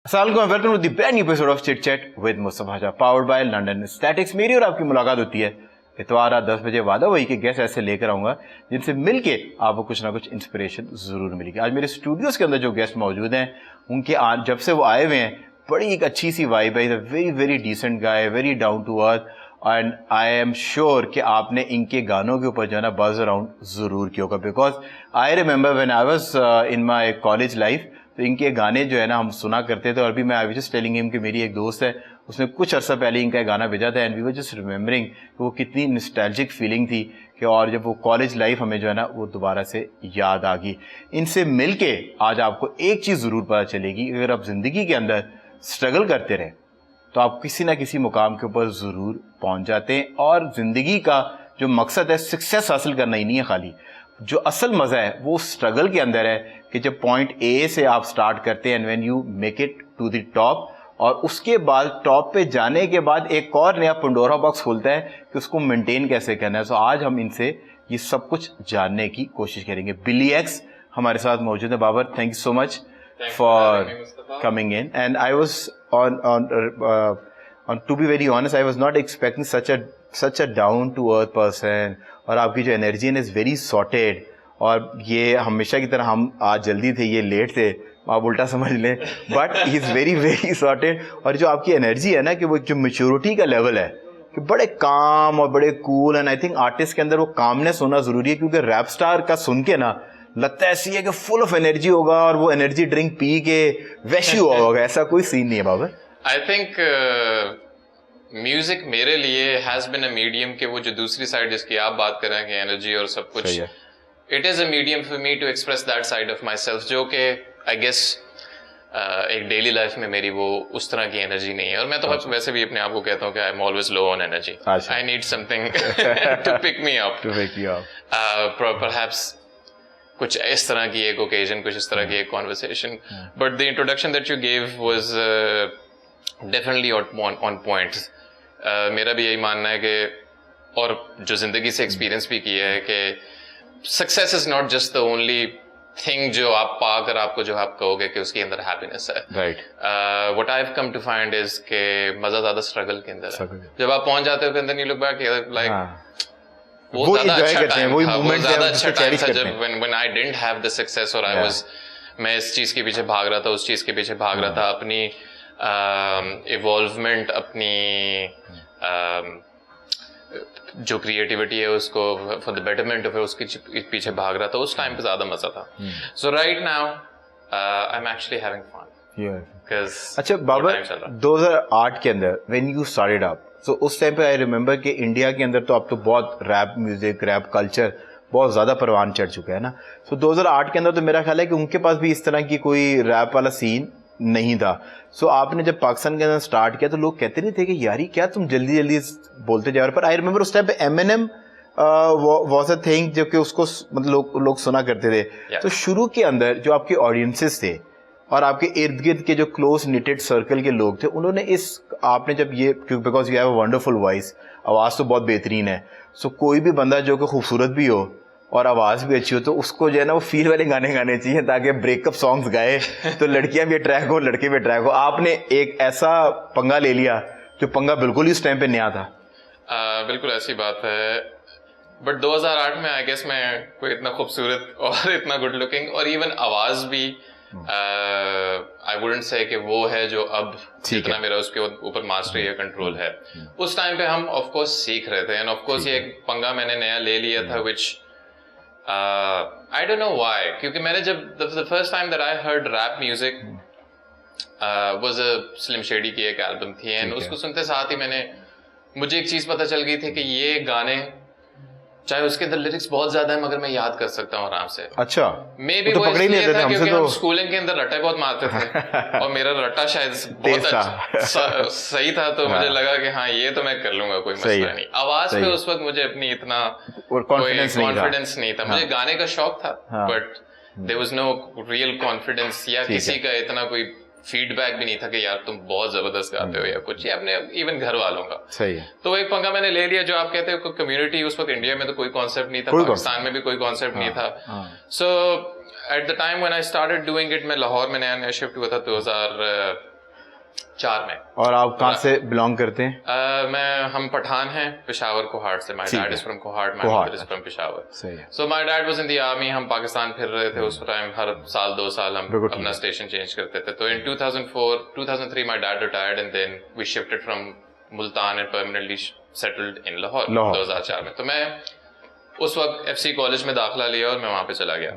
अस्सलाम welcome to the brand new episode of chit chat with Mustafa Shah powered by London statics. मेरी और आपकी मुलाकात होती है इतवार रात 10 बजे। वादा वही कि गेस्ट ऐसे लेकर आऊंगा जिनसे मिलके आपको कुछ ना कुछ इंस्पिरेशन जरूर मिलेगी। आज मेरे स्टूडियोज के अंदर जो गेस्ट मौजूद हैं उनके जब से वो आए हुए हैं बड़ी एक अच्छी सी वाइब है। Very very decent guy, very down to earth, and I am sure कि आपने इनके गानों के ऊपर जो है ना बज अराउंड ज़रूर किया होगा। Because I remember when I was in my college life, तो इनके गाने जो है ना हम सुना करते थे। और भी मैं I was just telling him कि मेरी एक दोस्त है, उसने कुछ अर्सा पहले इनका गाना भेजा था, and we were just remembering कि वो कितनी नॉस्टैल्जिक फीलिंग थी कि और जब वो कॉलेज लाइफ हमें जो है ना वो दोबारा से याद आ गई। इनसे मिल के आज आपको एक चीज़ ज़रूर पता चलेगी, अगर आप ज़िंदगी के अंदर स्ट्रगल करते रहें तो आप किसी ना किसी मुकाम के ऊपर ज़रूर पहुंच जाते हैं। और ज़िंदगी का जो मकसद है सक्सेस हासिल करना ही नहीं है, खाली जो असल मज़ा है वो स्ट्रगल के अंदर है कि जब पॉइंट ए से आप स्टार्ट करते हैं and when you make it to the top, और उसके बाद टॉप पे जाने के बाद एक और नया पंडोरा बॉक्स खुलता है कि उसको मेंटेन कैसे करना है। तो आज हम इनसे ये सब कुछ जानने की कोशिश करेंगे। बिली एक्स हमारे साथ मौजूद है। Babar, thank you so much for coming in, and I was on to be very honest, I was not expecting such a down to earth person, और आपकी जो एनर्जी है इज वेरी सॉर्टेड। और ये हमेशा की तरह हम आज जल्दी थे, ये लेट थे, आप उल्टा समझ लें, but he is very very sorted. और जो आपकी एनर्जी है ना कि वो जो मेच्योरिटी का लेवल है कि बड़े काम और बड़े cool, and I think artist के अंदर वो कामनेस होना ज़रूरी है, क्योंकि रैप स्टार का सुन के ना लगता है ऐसी है कि फुल ऑफ एनर्जी होगा और वो एनर्जी ड्रिंक पी के वैशी हुआ होगा। ऐसा कोई सीन नहीं है बाबर। आई थिंक म्यूजिक मेरे लिए हैज बिन अ मीडियम के वो जो दूसरी साइड जिसकी आप बात कर रहे हैं कि एनर्जी और सब कुछ, it is a medium for me to express that side of my self, जो कि आई गेस एक डेली लाइफ में मेरी वो उस तरह की एनर्जी नहीं है। और मैं तो वैसे भी अपने आप को कहता हूँ कि I am always low on energy, I need something to pick me up, perhaps कुछ इस तरह की एक ओकेजन, कुछ इस तरह की एक conversation. But the introduction that you gave was definitely on point. मेरा भी यही मानना है कि, और जो जिंदगी से एक्सपीरियंस भी किया है, कि success is not just the only thing जो आप पाकर आपको जो आप कहोगे कि उसके अंदर हैप्पीनेस है। Right. What I have come to find is के मजा ज्यादा स्ट्रगल के अंदर है। जब आप पहुंच जाते हो अंदर, यू लुक बैक लाइक वो ज्यादा अच्छा टाइम था, वो ज्यादा अच्छा टाइम था जब when I didn't have the success, और मैं इस चीज के पीछे भाग रहा था, उस चीज के पीछे भाग रहा था, अपनी इवॉल्वमेंट, अपनी जो क्रिएटिविटी है उसको फॉर द बेटरमेंट ऑफ उसके पीछे भाग रहा था। उस टाइम पे ज्यादा मजा था। So right now I am actually having fun. अच्छा बाबर, 2008 के अंदर व्हेन यू स्टार्टेड अप, तो उस टाइम पे आई रिमेंबर कि इंडिया के अंदर तो अब तो बहुत रैप म्यूजिक, रैप कल्चर बहुत ज़्यादा परवान चढ़ चुका है ना। सो 2008 के अंदर तो मेरा ख्याल है कि उनके पास भी इस तरह की कोई रैप वाला सीन नहीं था। सो आपने जब पाकिस्तान के अंदर स्टार्ट किया तो लोग कहते नहीं थे कि यार क्या तुम जल्दी जल्दी बोलते जा रहे हो। पर आई रिमेंबर उस टाइम पे Eminem वॉज अ थिंग जो कि उसको मतलब लोग सुना करते थे। तो शुरू के अंदर जो आपके ऑडियंसेस थे और आपके इर्द गिर्द के जो क्लोज निटेड सर्कल के लोग थे, उन्होंने आपने जब ये, because you have a wonderful voice, आवाज़ तो बहुत बेहतरीन है। सो कोई भी बंदा जो कि खूबसूरत भी हो और आवाज़ भी अच्छी हो तो उसको जो है ना वो फील वाले गाने गाने चाहिए, ताकि ब्रेकअप सॉन्ग्स गाए तो लड़कियां भी अट्रैक्ट हो, लड़के भी अट्रैक्ट हो। आपने एक ऐसा पंगा ले लिया जो पंगा बिल्कुल ही उस टाइम पे नया था। बिल्कुल ऐसी बात है। बट 2008 में आई गेस मैं कोई इतना खूबसूरत और इतना गुड लुकिंग और इवन आवाज़ भी आई वुडंट से कि वो है जो अब जितना मेरा उसके ऊपर मास्टरी या कंट्रोल है। उस टाइम पे हम ऑफ कोर्स सीख रहे थे, एंड ऑफ कोर्स ये एक पंगा मैंने नया ले लिया था, which I don't know why, क्योंकि मैंने जब the first time that I heard rap music was a Slim Shady की एक एल्बम थी, एंड उसको सुनते साथ ही मुझे एक चीज पता चल गई थी कि ये गाने, चाहे उसके अंदर लिरिक्स बहुत ज्यादा है, मगर मैं याद कर सकता हूँ आराम से। अच्छा, मे बी वो इसलिए था क्योंकि हम स्कूलिंग के अंदर रट्टे बहुत मारते थे और मेरा रट्टा शायद बहुत सही था, तो मुझे लगा कि हाँ ये तो मैं कर लूंगा, कोई मसला नहीं। आवाज पे उस वक्त मुझे अपनी इतना कॉन्फिडेंस नहीं था। मुझे गाने का शौक था, but there was no real confidence या किसी का इतना कोई फीडबैक भी नहीं था कि यार तुम बहुत जबरदस्त गाते हो या कुछ, या अपने इवन घर वालों का। सही है। तो एक पंगा मैंने ले लिया, जो आप कहते हो कम्युनिटी, उस वक्त इंडिया में तो कोई कॉन्सेप्ट नहीं था, पाकिस्तान में भी कोई कॉन्सेप्ट नहीं था। So at the time when I started doing it, मैं लाहौर में नया शिफ्ट हुआ था 2000 4 में। और आप कहाँ से बिलोंग करते हैं? हम पठान हैं, पेशावर कोहाट से। My dad is from Kohat, my mother is from Peshawar. सही है। So my dad was in the army. हम पाकिस्तान फिर रहे थे उस टाइम, हर साल 2 साल हम अपना स्टेशन चेंज करते थे। तो in 2003 my dad retired and then we shifted from Multan and permanently settled in Lahore 2004 में। तो मैं उस वक्त FC कॉलेज में दाखिला लिया और मैं वहां पे चला गया।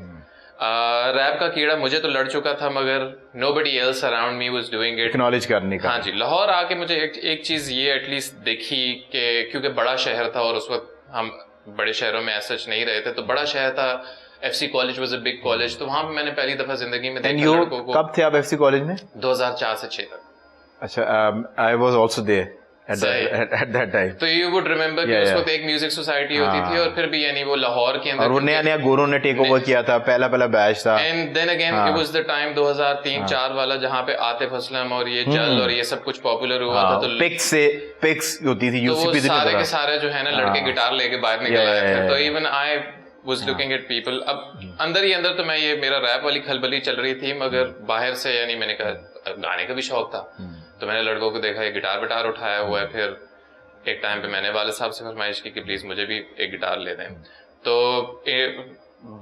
रैप का कीड़ा मुझे तो लड़ चुका था, मगर nobody else around me was doing it। Acknowledge करने का। हाँ जी, लाहौर आके मुझे एक चीज ये एटलीस्ट देखी कि क्योंकि बड़ा शहर था और उस वक्त हम बड़े शहरों में ऐसा नहीं रहे थे, तो बड़ा शहर था। FC college was a big college, तो वहां पे मैंने पहली दफा जिंदगी में देखा लड़कों को। कब थे आप FC कॉलेज में? 2004 से 6 तक। अच्छा, I was also there at that time। तो you would remember कि उस वक्त एक म्यूजिक सोसाइटी होती थी, और फिर भी यानी वो लाहौर के अंदर, और वो नया गोरों ने टेक ओवर किया था, पहला बैच था। And then again it was the time 2003-4 वाला, जहाँ पे आतिफ असलम और ये जल और ये सब कुछ पॉपुलर हुआ था। तो पिक्स होती थी, UCP, सारे के सारे जो है ना लड़के गिटार लेके बाहर निकल आए थे। तो even I was looking at people। अब अंदर ही अंदर तो मैं ये मेरा रैप वाली खलबली चल रही थी, मगर बाहर से यानी मैंने कहा गाने का भी शौक था, तो मैंने लड़कों को देखा ये गिटार उठाया हुआ है। फिर एक टाइम पे मैंने वाले साहब से फरमाइश की कि प्लीज मुझे भी एक गिटार ले दें। तो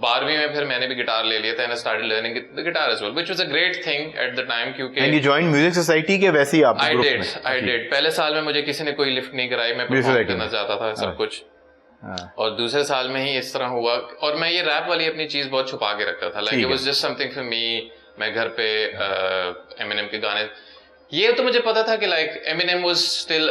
12वीं में फिर मैंने भी गिटार ले लिया था, and I started learning the guitar as well, which was a great thing at the time. क्योंकि and you joined music society के वैसे ही आप? I did. पहले साल में मुझे किसी ने कोई लिफ्ट नहीं कराई, मैं परफॉर्म करना चाहता था सब कुछ। और दूसरे साल में ही इस तरह हुआ, और मैं ये रैप वाली अपनी चीज बहुत छुपा के रखता था। Like it was just something for me. मैं घर पे एमिनेम के गाने, ये तो मुझे पता था कि like Eminem was still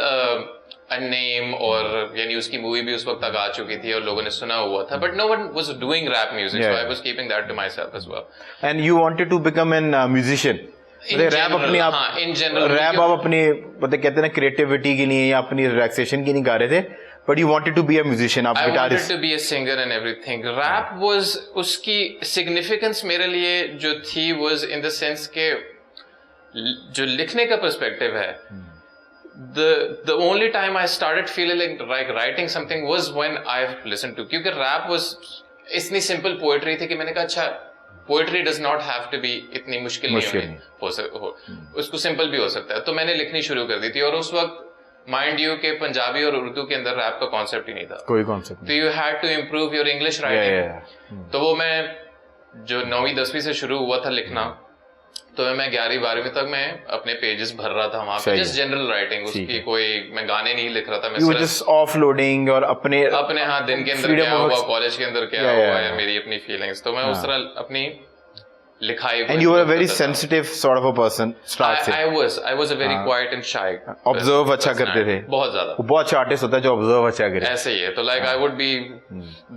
a name, और यानी उसकी मूवी भी उस वक्त तक आ चुकी थी और लोगों ने सुना हुआ था, but no one was doing rap music, so I was keeping that to myself as well। And you wanted to become a musician? Rap अपनी आप, हाँ, in general रैप आप अपनी मतलब कहते हैं ना क्रिएटिविटी के लिए या अपनी रिलैक्सेशन के लिए गा रहे थे, but you wanted to be a musician, आप guitarist. I wanted to be a singer and everything। rap was, उसकी significance मेरे लिए जो थी was in the sense के जो लिखने का पर्सपेक्टिव है, the only time I started feeling like writing something was when I've listened to, क्योंकि rap was इतनी simple poetry थी कि मैंने कहा अच्छा, poetry does not have to be इतनी मुश्किल नहीं हो उसको simple भी हो सकता है। तो मैंने लिखनी शुरू कर दी थी, और उस वक्त माइंड यू के पंजाबी और उर्दू के अंदर रैप का कॉन्सेप्ट ही नहीं था, कोई कॉन्सेप्ट नहीं। तो you had to improve your English writing. तो वो मैं जो 9वीं 10वीं से शुरू हुआ था लिखना, तो मैं 11वीं 12वीं तक मैं अपने पेजेस भर रहा था वहां पे, जस्ट जनरल राइटिंग, उसकी कोई मैं गाने नहीं लिख रहा था, मैं सिर्फ जस्ट ऑफलोडिंग और अपने हाँ दिन के अंदर क्या हुआ, कॉलेज के अंदर क्या हुआ है, मेरी अपनी फीलिंग्स, तो मैं उस तरह अपनी लिखाई। And you were a very sensitive sort of a person start से। I was a very quiet and shy। Observe अच्छा करते थे बहुत ज्यादा। वो बहुत अच्छा आर्टिस्ट होता है जो ऑब्जर्व अच्छा करे। ऐसे ही है, तो लाइक आई वुड बी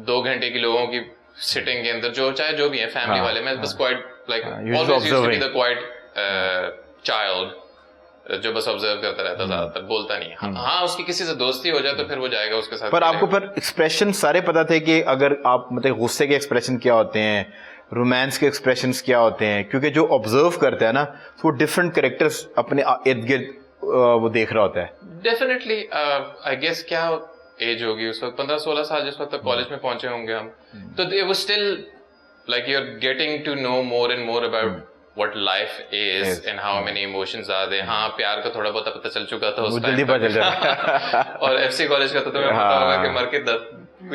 2 घंटे की लोगों की सिटिंग के अंदर, जो चाहे जो भी है फैमिली वाले, मैं बस quite like always used to be the quiet child जो बस ऑब्जर्व करता रहता, ज्यादातर बोलता नहीं। हाँ उसकी किसी से दोस्ती हो जाए तो फिर वो जाएगा उसके साथ। पर आपको पर एक्सप्रेशन सारे पता थे कि अगर आप मतलब गुस्से के एक्सप्रेशन क्या होते हैं, रोमांस के एक्सप्रेशंस क्या होते हैं, क्योंकि जो ऑब्जर्व करता है ना वो डिफरेंट कैरेक्टर्स अपने इर्द गिर्द वो देख रहा होता है। डेफिनेटली आई गेस क्या एज होगी उस वक्त, 15-16 साल जिस वक्त तक कॉलेज में पहुंचे होंगे हम, तो it was still like you're getting to know more and more about what life is and how many emotions are there। हाँ प्यार का थोड़ा बहुत पता चल चुका था उस टाइम पर, और FC कॉलेज का तो तुम्हें पता होगा कि मर के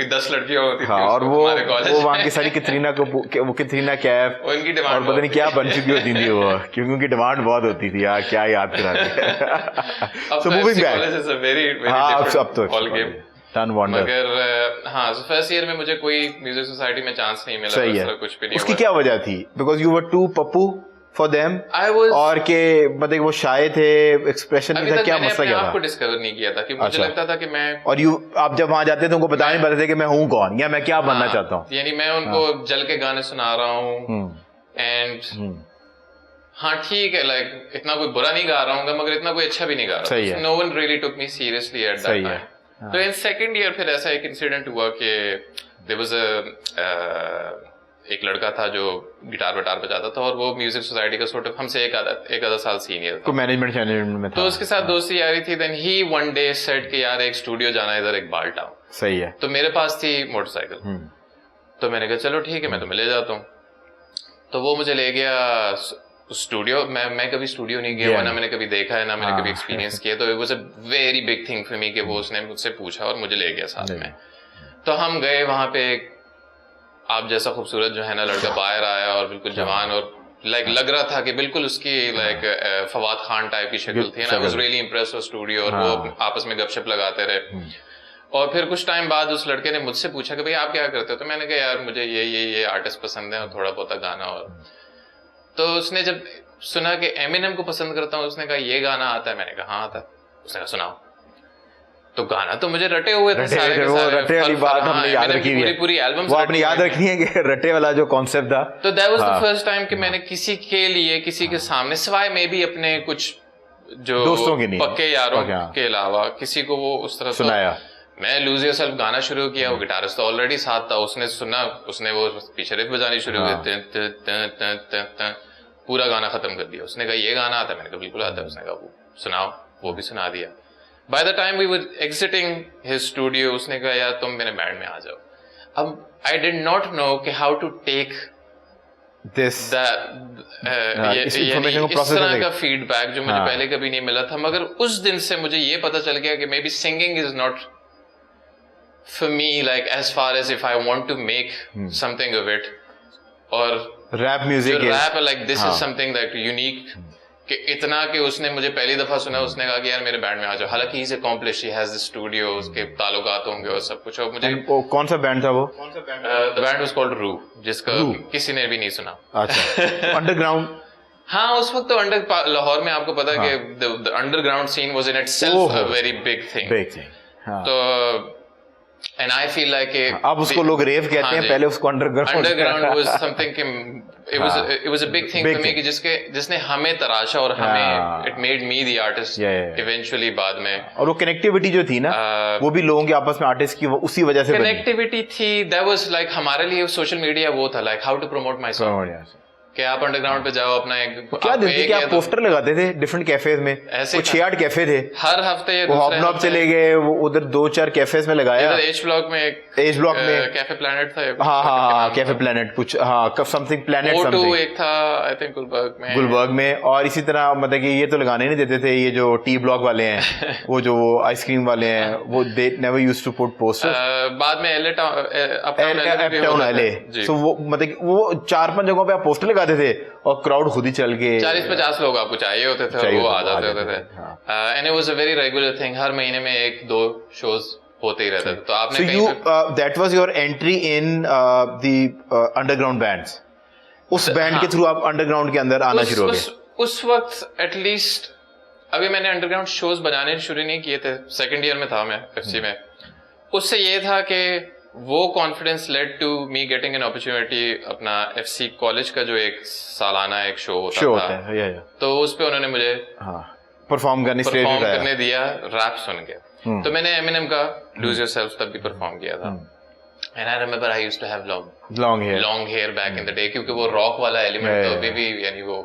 10 लड़कियां होती थी। और वो वहाँ की सारी कैटरीना कैफ उनकी डिमांड, और पता नहीं क्या बन चुकी होती थी वो, क्योंकि उनकी डिमांड बहुत होती थी यार, क्या याद करा दी। So moving back, college is a very different ball game। मगर हाँ फर्स्ट ईयर में मुझे कोई म्यूजिक सोसाइटी में चांस नहीं मिला, सही है। कुछ भी नहीं। उसकी क्या वजह थी? Because you were too pappu for them, और के मतलब वो शाये थे, एक्सप्रेशन नहीं था, क्या मसला क्या था? आपको डिस्कवर नहीं किया था कि मुझे लगता था कि मैं, और आप जब वहां जाते थे उनको बता नहीं पाते थे कि मैं हूँ कौन या मैं क्या बनना चाहता हूँ, यानी मैं उनको जल के गाने सुना रहा हूँ, एंड हाँ ठीक है लाइक इतना कोई बुरा नहीं गा रहा हूँ मगर इतना कोई अच्छा भी नहीं गा रहा हूँ। No one really took me seriously at that time. तो इन सेकंड ईयर फिर ऐसा एक इंसिडेंट हुआ कि देयर वाज एक लड़का था जो गिटार बजाता था, और वो म्यूजिक सोसाइटी का सॉर्ट ऑफ हमसे एक आधा साल सीनियर था, मैनेजमेंट में था, तो उसके साथ दोस्ती यारी थी। Then he one day said कि यार एक स्टूडियो जाना है इधर एक बाल टाउन। सही है। तो मेरे पास थी मोटरसाइकिल, तो मैंने कहा चलो ठीक है मैं तुम्हें ले जाता हूँ। तो वो मुझे ले गया स्टूडियो मैं कभी स्टूडियो नहीं गया हुआ, ना मैंने कभी देखा है, ना मैंने कभी एक्सपीरियंस किया, तो it was a very big thing for me कि वो उसने मुझसे पूछा और मुझे ले गया साथ में। तो हम गए वहां पे, आप जैसा खूबसूरत जो है ना लड़का बाहर आया और बिल्कुल जवान, और लाइक लग रहा था कि बिल्कुल उसकी लाइक फवाद खान टाइप की शक्ल थी, and I was really impressed with studio, और वो आपस में गपशप लगाते रहे। और फिर कुछ टाइम बाद उस लड़के ने मुझसे पूछा कि भाई आप क्या करते हो, तो मैंने कहा यार मुझे ये आर्टिस्ट पसंद है और थोड़ा बहुत गाना। और तो उसने जब सुना कि एमिनेम को पसंद करता हूँ, उसने कहा ये गाना आता है, मैंने कहा हाँ आता है। उसने कहा सुनाओ। तो गाना तो मुझे रटे हुए थे सारे के सारे, रटे वाली बात हमने याद रखी है, पूरी एल्बम वो आपने याद रखनी है कि रटे वाला जो कॉन्सेप्ट था। तो that was the first time कि मैंने किसी के लिए, किसी के सामने, सिवाय में भी अपने कुछ जो दोस्तों के नहीं, पक्के यारों के अलावा किसी को वो उस तरह सुनाया। मैं लूज योरसेल्फ गाना शुरू किया, वो गिटारिस्ट तो ऑलरेडी साथ था, उसने सुना, उसने वो पीछे रिफ बजानी शुरू की, पूरा गाना खत्म कर दिया। उसने कहा ये गाना आता है, मैंने कहा बिल्कुल आता है। उसने कहा वो सुनाओ, वो भी सुना दिया। By the time we were exiting his studio, उसने कहा यार तुम मेरे बैंड में आ जाओ। अब आई डिड नॉट नो कि हाउ टू टेक दिस इस तरह का फीडबैक जो मुझे पहले कभी नहीं मिला था। मगर उस दिन से मुझे ये पता चल गया कि maybe singing is not for me, like as far as if I want to make something of it. और rap music, rap like this is something that unique, कि इतना कि उसने मुझे पहली दफा सुना, उसने कहा कि यार मेरे बैंड में आ जाओ। हालांकि is accomplish, he has the studio, उसके ताल्लुकात होंगे और सब कुछ। और मुझे कौन सा बैंड था वो? द बैंड वाज कॉल्ड रू, जिसका किसी ने भी नहीं सुना। अच्छा। अंडरग्राउंड। हाँ, उस वक्त तो लाहौर में आपको पता है कि the underground scene was in itself a very big thing. तो एंड आई फील लाइक अब उसको लोग रेव कहते हैं, पहले उसको अंडरग्राउंड वाज समथिंग कि it was a big thing for me कि जिसने हमें तराशा और हमें it made me the artist eventually बाद में। और वो कनेक्टिविटी जो थी ना, वो भी लोगों के आपस में आर्टिस्ट की उसी वजह से कनेक्टिविटी थी। that was like हमारे लिए सोशल मीडिया वो था, like how to promote my song, कि आप अंडरग्राउंड पे जाओ अपना एक क्या दिन थी कि आप पोस्टर लगाते थे डिफरेंट कैफेज में, ऐसे 6-8 कैफे थे हर हफ्ते, वो हॉपनॉप चले गए, वो उधर 2-4 कैफेज में लगाया। एज ब्लॉक में कैफे प्लैनेट था, हाँ कैफे प्लैनेट कुछ, हाँ समथिंग प्लैनेट समथिंग एक था आई थिंक गुलबर्ग में। और इसी तरह मतलब कि ये तो लगाने नहीं देते थे, ये जो टी ब्लॉक वाले हैं वो जो आइसक्रीम वाले हैं, वो they never used to put posters. बाद में एलए अपटाउन एलए, सो वो मतलब वो 4-5 जगहों पे आप पोस्टर लगाते थे और क्राउड खुद ही चल के 40-50 लोग आपको चाहिए होते थे, वो आ जाते होते थे। And it was a very regular thing, हर महीने में 1-2 शोज होते ही रहते थे। तो आपने that was your entry in the underground bands. उस बैंड के थ्रू आप अंडरग्राउंड के अंदर आना शुरू हो गए। उस वक्त एटलीस्ट अभी मैंने अंडरग्राउंड शोज बनाने शुरू नहीं किए थे, सेकंड ईयर में था मैं एफसी में। उससे ये था कि वो confidence led to me getting an opportunity, अपना एफसी कॉलेज का जो एक सालाना एक शो होता था, तो उस पे उन्होंने मुझे परफॉर्म करने दिया रैप सुन के। तो मैंने एमिनेम का लूज योरसेल्फ तब भी परफॉर्म किया था। And I remember I used to have long hair back in the day, क्योंकि वो रॉक वाला एलिमेंट तो अभी भी, यानी वो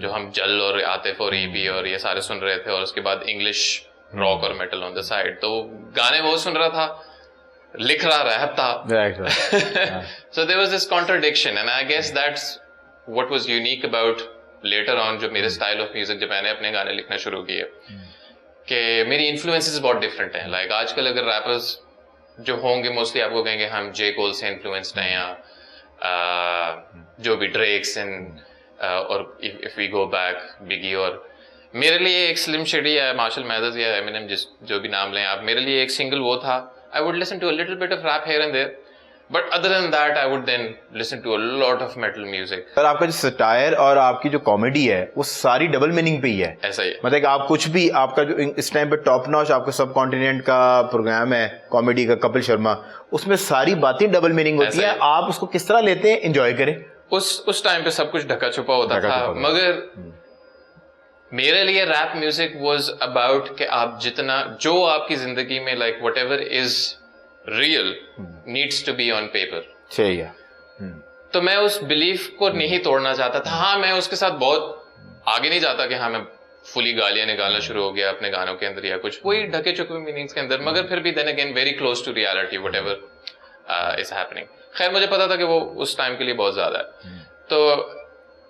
जो हम जल और आतिफ और ईपी और ये सारे सुन रहे थे, और उसके बाद इंग्लिश रॉक और मेटल ऑन द साइड, तो गाने वो सुन रहा था, लिख रहा रैप था। So there was this contradiction, and I guess that's what was unique about later on जो मेरे स्टाइल ऑफ म्यूजिक जब मैंने अपने गाने लिखना शुरू किए, कि मेरी इन्फ्लुएंसेस बहुत डिफरेंट हैं। लाइक आजकल अगर रैपर्स जो होंगे मोस्टली आपको कहेंगे हम जे कोल से इन्फ्लुएंस्ड हैं, या जो भी ड्रेक्स एंड और इफ वी गो बैक बिगी, और मेरे लिए एक स्लिम शेडी या मार्शल मैथर्स या एमिनेम जो भी नाम लें आप, मेरे लिए एक सिंगल वो था। I would listen to a little bit of rap here and there, but other than that, I would then listen to a lot of metal music. पर आपका जो सटायर और आपकी जो कॉमेडी है वो सारी डबल मीनिंग पे ही है। ऐसा ही मतलब आप कुछ भी, आपका जो इस टाइम पे टॉप नॉच आपका सब कॉन्टिनेंट का प्रोग्राम है कॉमेडी का, कपिल शर्मा, उसमें सारी बातें डबल मीनिंग होती है। आप उसको किस तरह लेते हैं, एंजॉय करें। उस टाइम पे सब कुछ ढका छुपा होता था, मगर मेरे लिए रैप म्यूजिक वाज अबाउट कि आप जितना जो आपकी जिंदगी में like whatever is real needs to be on paper. सही है। तो मैं उस बिलीफ को नहीं तोड़ना चाहता था। हाँ, मैं उसके साथ बहुत आगे नहीं जाता कि हाँ मैं फुली गालियां निकालना शुरू हो गया अपने गानों के अंदर या कुछ, वही ढके चुके मीनिंग्स के अंदर, मगर फिर भी then again very close to reality whatever is happening. खैर मुझे पता था कि वो उस टाइम के लिए बहुत ज्यादा है। तो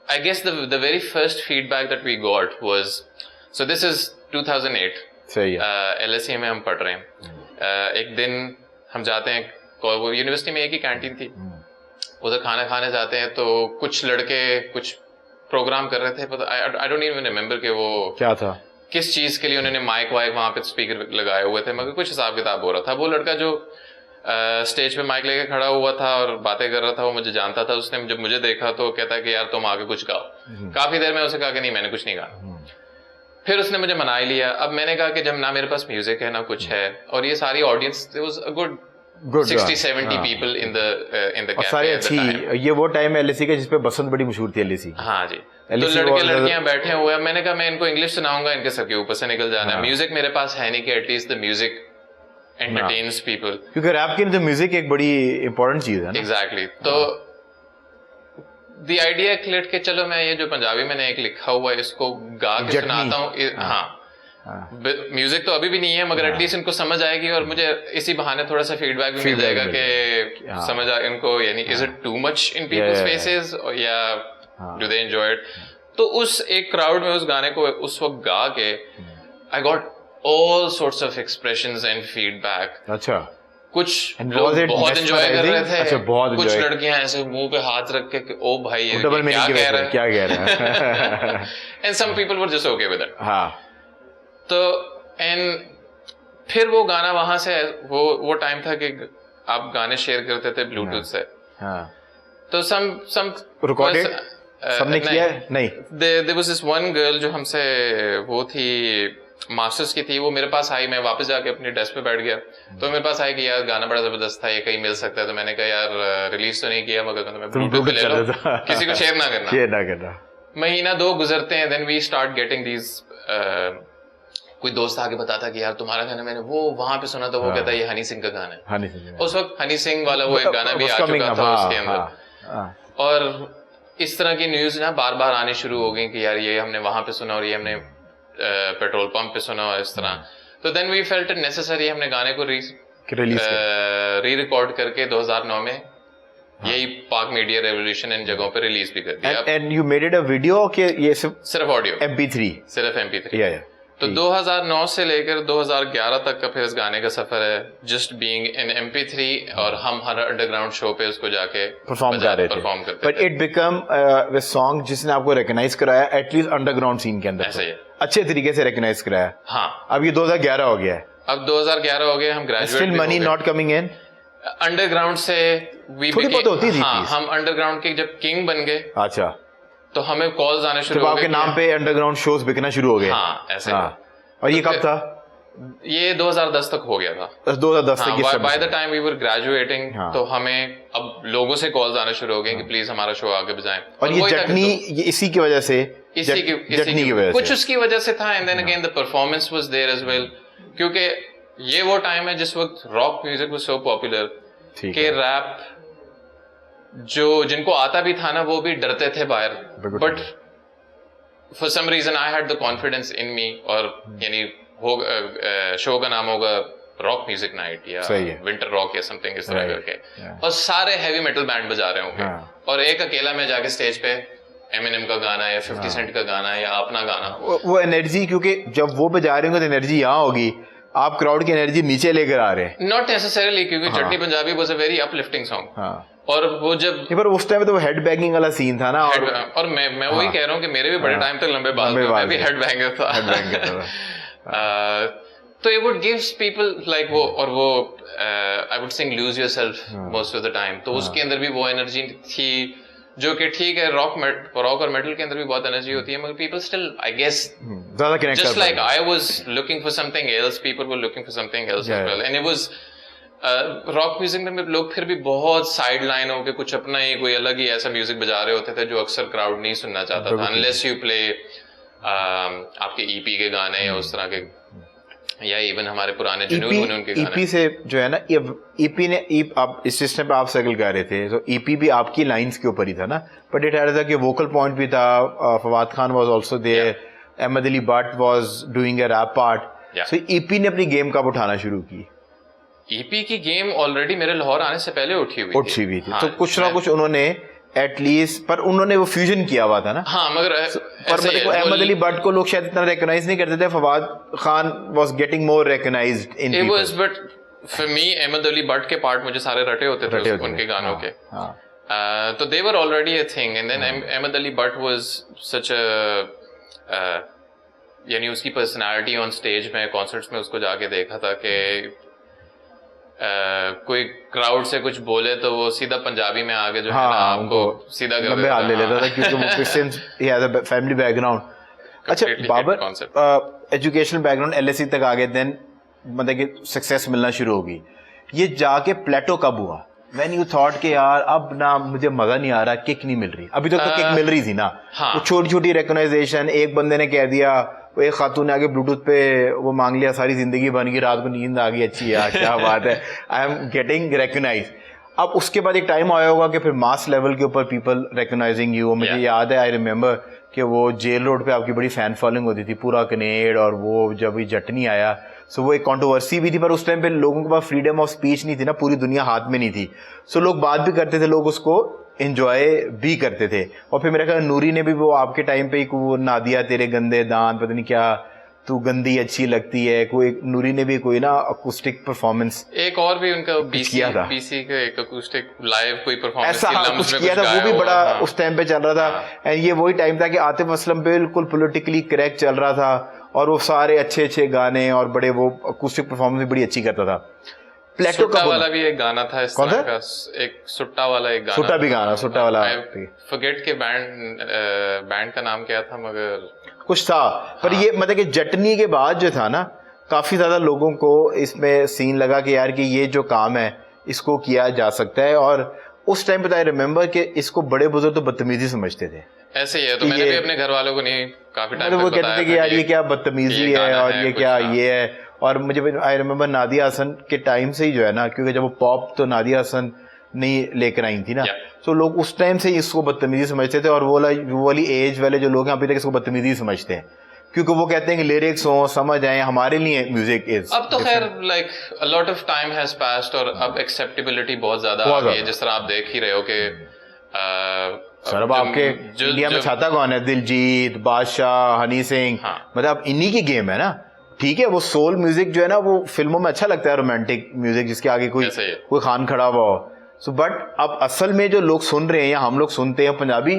I guess the very first feedback that we got was, so this is 2008. सही है. LSE में हम पढ़ रहे हैं. एक दिन हम जाते हैं, वो यूनिवर्सिटी में एक ही कैंटीन थी, उधर खाना खाने जाते हैं, तो कुछ लड़के कुछ प्रोग्राम कर रहे थे, पता आई डोंट इवन रिमेम्बर कि वो क्या था, किस चीज के लिए उन्होंने माइक वाइक वहां पे स्पीकर लगाए हुए थे, मगर कुछ हिसाब किताब हो रहा था. वो लड़का जो स्टेज पे माइक लेके खड़ा हुआ था और बातें कर रहा था, वो मुझे जानता था. उसने जब मुझे देखा तो कहता है कि यार तुम आगे कुछ गाओ. काफी देर में उसे कहा कि नहीं, मैंने कुछ नहीं गाना. फिर उसने मुझे मना ही लिया. अब मैंने कहा कि जब ना मेरे पास म्यूजिक है ना कुछ है, और ये सारी audience, there was a good 60-70 people in the cafe सारे at the time. ये वो टाइम है LSE का जिसपे बसंत बड़ी मशहूर थी LSE. हाँ जी. तो लड़के लड़कियां बैठे हुए हैं. मैंने कहा मैं इनको इंग्लिश सुनाऊंगा, इनके सबके ऊपर से निकल जाना है. म्यूजिक मेरे पास है नहीं कि at least the music entertains people, क्योंकि रैप के लिए म्यूजिक एक बड़ी इंपॉर्टेंट चीज है ना. एग्जैक्टली. तो द आइडिया क्लिक के चलो मैं ये जो पंजाबी मैंने एक लिखा हुआ है इसको गा के सुनाता हूँ. हाँ, म्यूजिक तो अभी भी नहीं है, मगर एटलीस्ट इनको समझ आएगी और मुझे इसी बहाने थोड़ा सा फीडबैक भी मिल जाएगा कि समझ आ इनको, यानी is it too much in people's faces या डू दे एंजॉय इट. तो उस एक क्राउड में उस गाने को उस वक्त गा के I got all sorts of expressions and feedback. अच्छा. कुछ लोग बहुत एंजॉय कर रहे थे. अच्छा, कुछ लड़कियां ऐसे मुंह पे हाथ रख के ओ भाई ये क्या कह रहा है. And some people were just okay with it. हाँ. तो एंड फिर वो गाना वहां से, वो टाइम था कि आप गाने शेयर करते थे ब्लूटूथ से. हाँ. तो सम रिकॉर्डेड सबने किया नहीं. There was this one girl जो हमसे वो थी, मास्टर्स की थी. वो मेरे पास आई, मैं वापस जाके अपनी डेस्क पे बैठ गया, तो मेरे पास आई कि यार गाना बड़ा जबरदस्त था, ये कहीं मिल सकता है. तो मैंने कहा यार रिलीज तो नहीं किया, मगर मैं ब्लूटूथ पे ले लो, किसी को शेयर ना करना. महीना 2 गुजरते हैं, then we start getting these. कोई दोस्त आके बताता कि यार तुम्हारा गाना मैंने वो वहां पे सुना था, वो कहता है ये हनी सिंह का गाना है. उस वक्त हनी सिंह वाला वो एक गाना भी आ चुका था उसके अंदर. और इस तरह की न्यूज ना बार बार आनी शुरू हो गई कि यार ये हमने वहां पे सुना और ये हमने पेट्रोल पंप पे सुना और इस तरह. तो then we felt it necessary, हमने गाने को री रिकॉर्ड करके 2009 में यही पाक मीडिया रेवोल्यूशन इन जगहों पे रिलीज भी कर दिया. And you made it a video कि ये सिर्फ ऑडियो MP3? सिर्फ MP3. तो 2009 से लेकर 2011 तक का फिर इस गाने का सफर है, जस्ट बीइंग इन MP3, और हम हर अंडरग्राउंड शो पे उसको जाके परफॉर्म करते थे. But it become the song जिसने आपको रिकॉग्नाइज कराया एटलीस्ट अंडरग्राउंड सीन के अंदर. ऐसे ही अच्छे तरीके से रिकॉग्नाइज कराया. हाँ. अब ये 2011 हो गया है. अब 2011 हो गए, हम graduate. Still money not coming in. Underground से थोड़ी बहुत होती थी. हाँ, हम अंडरग्राउंड के जब किंग बन गए, अच्छा, तो हमें कॉल्स आने शुरू हो गए, आपके नाम पे अंडरग्राउंड शोज बिकना शुरू हो गए. हाँ, ऐसे. और ये कब था? ये 2010 तक हो गया था. 2010 तक. By the time we were graduating, तो हमें अब लोगों से कॉल्स आने शुरू हो गए कि प्लीज हमारा शो आगे बजाएं. और ये जटनी इसी की वजह से, इसी की वजह से, कुछ उसकी वजह से था. And then again the performance was there as well, क्योंकि ये वो टाइम है जिस वक्त rock music was so popular कि रैप जो जिनको आता भी था ना, वो भी डरते थे बाहर. But for some reason I had the confidence in me. और यानी शो का नाम होगा रॉक म्यूजिक नाइट या विंटर रॉक या समथिंग इस तरह करके, और सारे हैवी मेटल बैंड बजा रहे होंगे, और एक अकेला मैं जाके स्टेज पे एमिनेम का गाना या 50 सेंट का गाना या अपना गाना. वो एनर्जी, क्योंकि जब वो बजा रहे होंगे तो एनर्जी यहाँ होगी, आप क्राउड की एनर्जी नीचे लेकर आ रहे हैं. नॉट नेसेसरीली, क्योंकि chutney Punjabi was a very uplifting song. और वो जब पर उस टाइम तो वो हेड बैंगिंग वाला सीन था ना. और मैं वही कह रहा हूँ कि मेरे भी बड़े टाइम तक लंबे बाल थे, मैं भी हेड बैंगर था. तो it would gives people like वो, और वो I would sing lose yourself most of the time. तो उसके अंदर भी वो एनर्जी थी, जो कि ठीक है, रॉक और मेटल के अंदर भी बहुत एनर्जी होती है, मगर people still I guess just like I was looking for something else, people were looking for something else as well. And it was rock music में लोग फिर भी बहुत साइड लाइन होके कुछ अपना ही कोई अलग ही ऐसा म्यूजिक बजा रहे होते थे जो अक्सर क्राउड नहीं सुनना चाहता था, अनलेस यू प्ले आपके EP के गाने या उस तरह के, या इवन हमारे पुराने जुनून उनके गाने. EP से जो है ना, EP ने आप इस सिस्टम पे आप सर्कल कर रहे थे, तो EP भी आपकी लाइंस के ऊपर ही था ना, बट इट हैड कि वोकल पॉइंट भी था, Fawad Khan was also there, Ahmed Ali Butt was doing a rap part. So EP ने अपनी गेम कब उठाना शुरू की? EP की गेम ऑलरेडी मेरे लाहौर आने से पहले उठी हुई थी. हाँ, तो कुछ ना कुछ उन्होंने एटलीस्ट, पर उन्होंने वो फ्यूजन किया हुआ था ना। हाँ मगर पर मेरे को अहमद अली भट्ट को लोग शायद इतना रिकॉग्नाइज नहीं करते थे, Fawad Khan was getting more recognized in people. But for me Ahmed Ali Butt के पार्ट मुझे सारे रटे होते थे उनके गानों के। तो they were already a thing and then Ahmed Ali Butt was such a यानी उसकी पर्सनालिटी ऑन स्टेज में कॉन्सर्ट्स में उसको जाके देखा था कि कोई क्राउड से कुछ बोले तो वो सीधा पंजाबी में आगे जो है ना आपको सीधा कर देता ले लेता था क्योंकि वो Christians he has a family background. अच्छा बाबर एजुकेशनल बैकग्राउंड एलएससी तक आ गए, देन मतलब कि सक्सेस मिलना शुरू होगी। ये जाके प्लेटो कब हुआ? When you thought कि यार अब ना मुझे मजा नहीं आ रहा, किक नहीं मिल रही। अभी तक तो किक मिल रही थी ना, वो छोटी छोटी रिकॉग्नाइजेशन। एक बंदे ने कह दिया, वो एक खातून ने आगे ब्लूटूथ पे वो मांग लिया, सारी जिंदगी बन गई, रात को नींद आ गई, अच्छी यार क्या बात है, आई एम गेटिंग रिकॉग्नाइज। अब उसके बाद एक टाइम आया होगा कि फिर मास लेवल के ऊपर पीपल रिकॉग्नाइजिंग यू। मुझे याद है, आई रिमेम्बर कि वो जेल रोड पे आपकी बड़ी फैन फॉलोइंग होती थी, पूरा कनेड, और वो जब ये जटनी आया सो वो एक कंट्रोवर्सी भी थी, पर उस टाइम पे लोगों के पास फ्रीडम ऑफ स्पीच नहीं थी ना, पूरी दुनिया हाथ में नहीं थी। सो लोग बात भी करते थे, लोग उसको एंजॉय भी करते थे। और फिर मेरा ख्याल नूरी ने भी वो आपके टाइम पे वो नादिया तेरे गंदे दांत, पता नहीं क्या तू गंदी अच्छी लगती है, कोई नूरी ने भी कोई ना अकूस्टिक परफॉर्मेंस, एक और भी उनका बीसी का एक अकूस्टिक लाइव कोई परफॉर्मेंस ऐसा कुछ किया था, वो भी बड़ा उस टाइम पे चल रहा था। एंड ये वही टाइम था कि आतिफ असलम बिल्कुल पॉलिटिकली करेक्ट चल रहा था, और वो सारे अच्छे अच्छे गाने और बड़े वो अकूस्टिक परफॉर्मेंस भी बड़ी अच्छी करता था। प्लेटो का वाला भी एक गाना था इस तरह का, एक सुट्टा वाला एक गाना, सुट्टा भी गाना, सुट्टा वाला फॉरगेट के बैंड का नाम क्या था मगर कुछ था। पर ये मतलब कि जटनी के बाद जो था ना, काफी ज्यादा लोगों को इसमें सीन लगा कि यार कि ये जो काम है इसको किया जा सकता है। और उस टाइम पे आई रिमेम्बर कि इसको बड़े बुजुर्ग तो बदतमीजी समझते थे। ऐसे ही है, तो मैंने भी अपने घर वालों को नहीं काफी टाइम वो कहते थे कि यार ये क्या बदतमीजी है और ये क्या ये है। और मुझे आई रिमेम्बर नादिया हसन के टाइम से ही जो है ना, क्योंकि जब वो पॉप तो नादिया हसन नहीं लेकर आई थी ना, तो लोग उस टाइम से इसको बदतमीजी समझते थे। और वो वाली एज वाले जो लोग हैं अभी तक इसको बदतमीजी समझते हैं, क्योंकि वो कहते हैं कि लिरिक्स हो समझ आए, हमारे लिए म्यूजिक इज। अब तो खैर like a lot of time has passed और अब एक्सेप्टेबिलिटी बहुत ज्यादा आ गई है। जिस तरह आप देख ही रहे हो कि सर अब आपके इंडिया में छाता कौन है? दिलजीत, बादशाह, हनी सिंह, मतलब इन्हीं की गेम है ना। ठीक है, वो सोल म्यूजिक जो है ना, वो फिल्मों में अच्छा लगता है, रोमांटिक म्यूजिक जिसके आगे कोई खान खड़ा हुआ हो। सो बट अब असल में जो लोग सुन रहे हैं या हम लोग सुनते हैं पंजाबी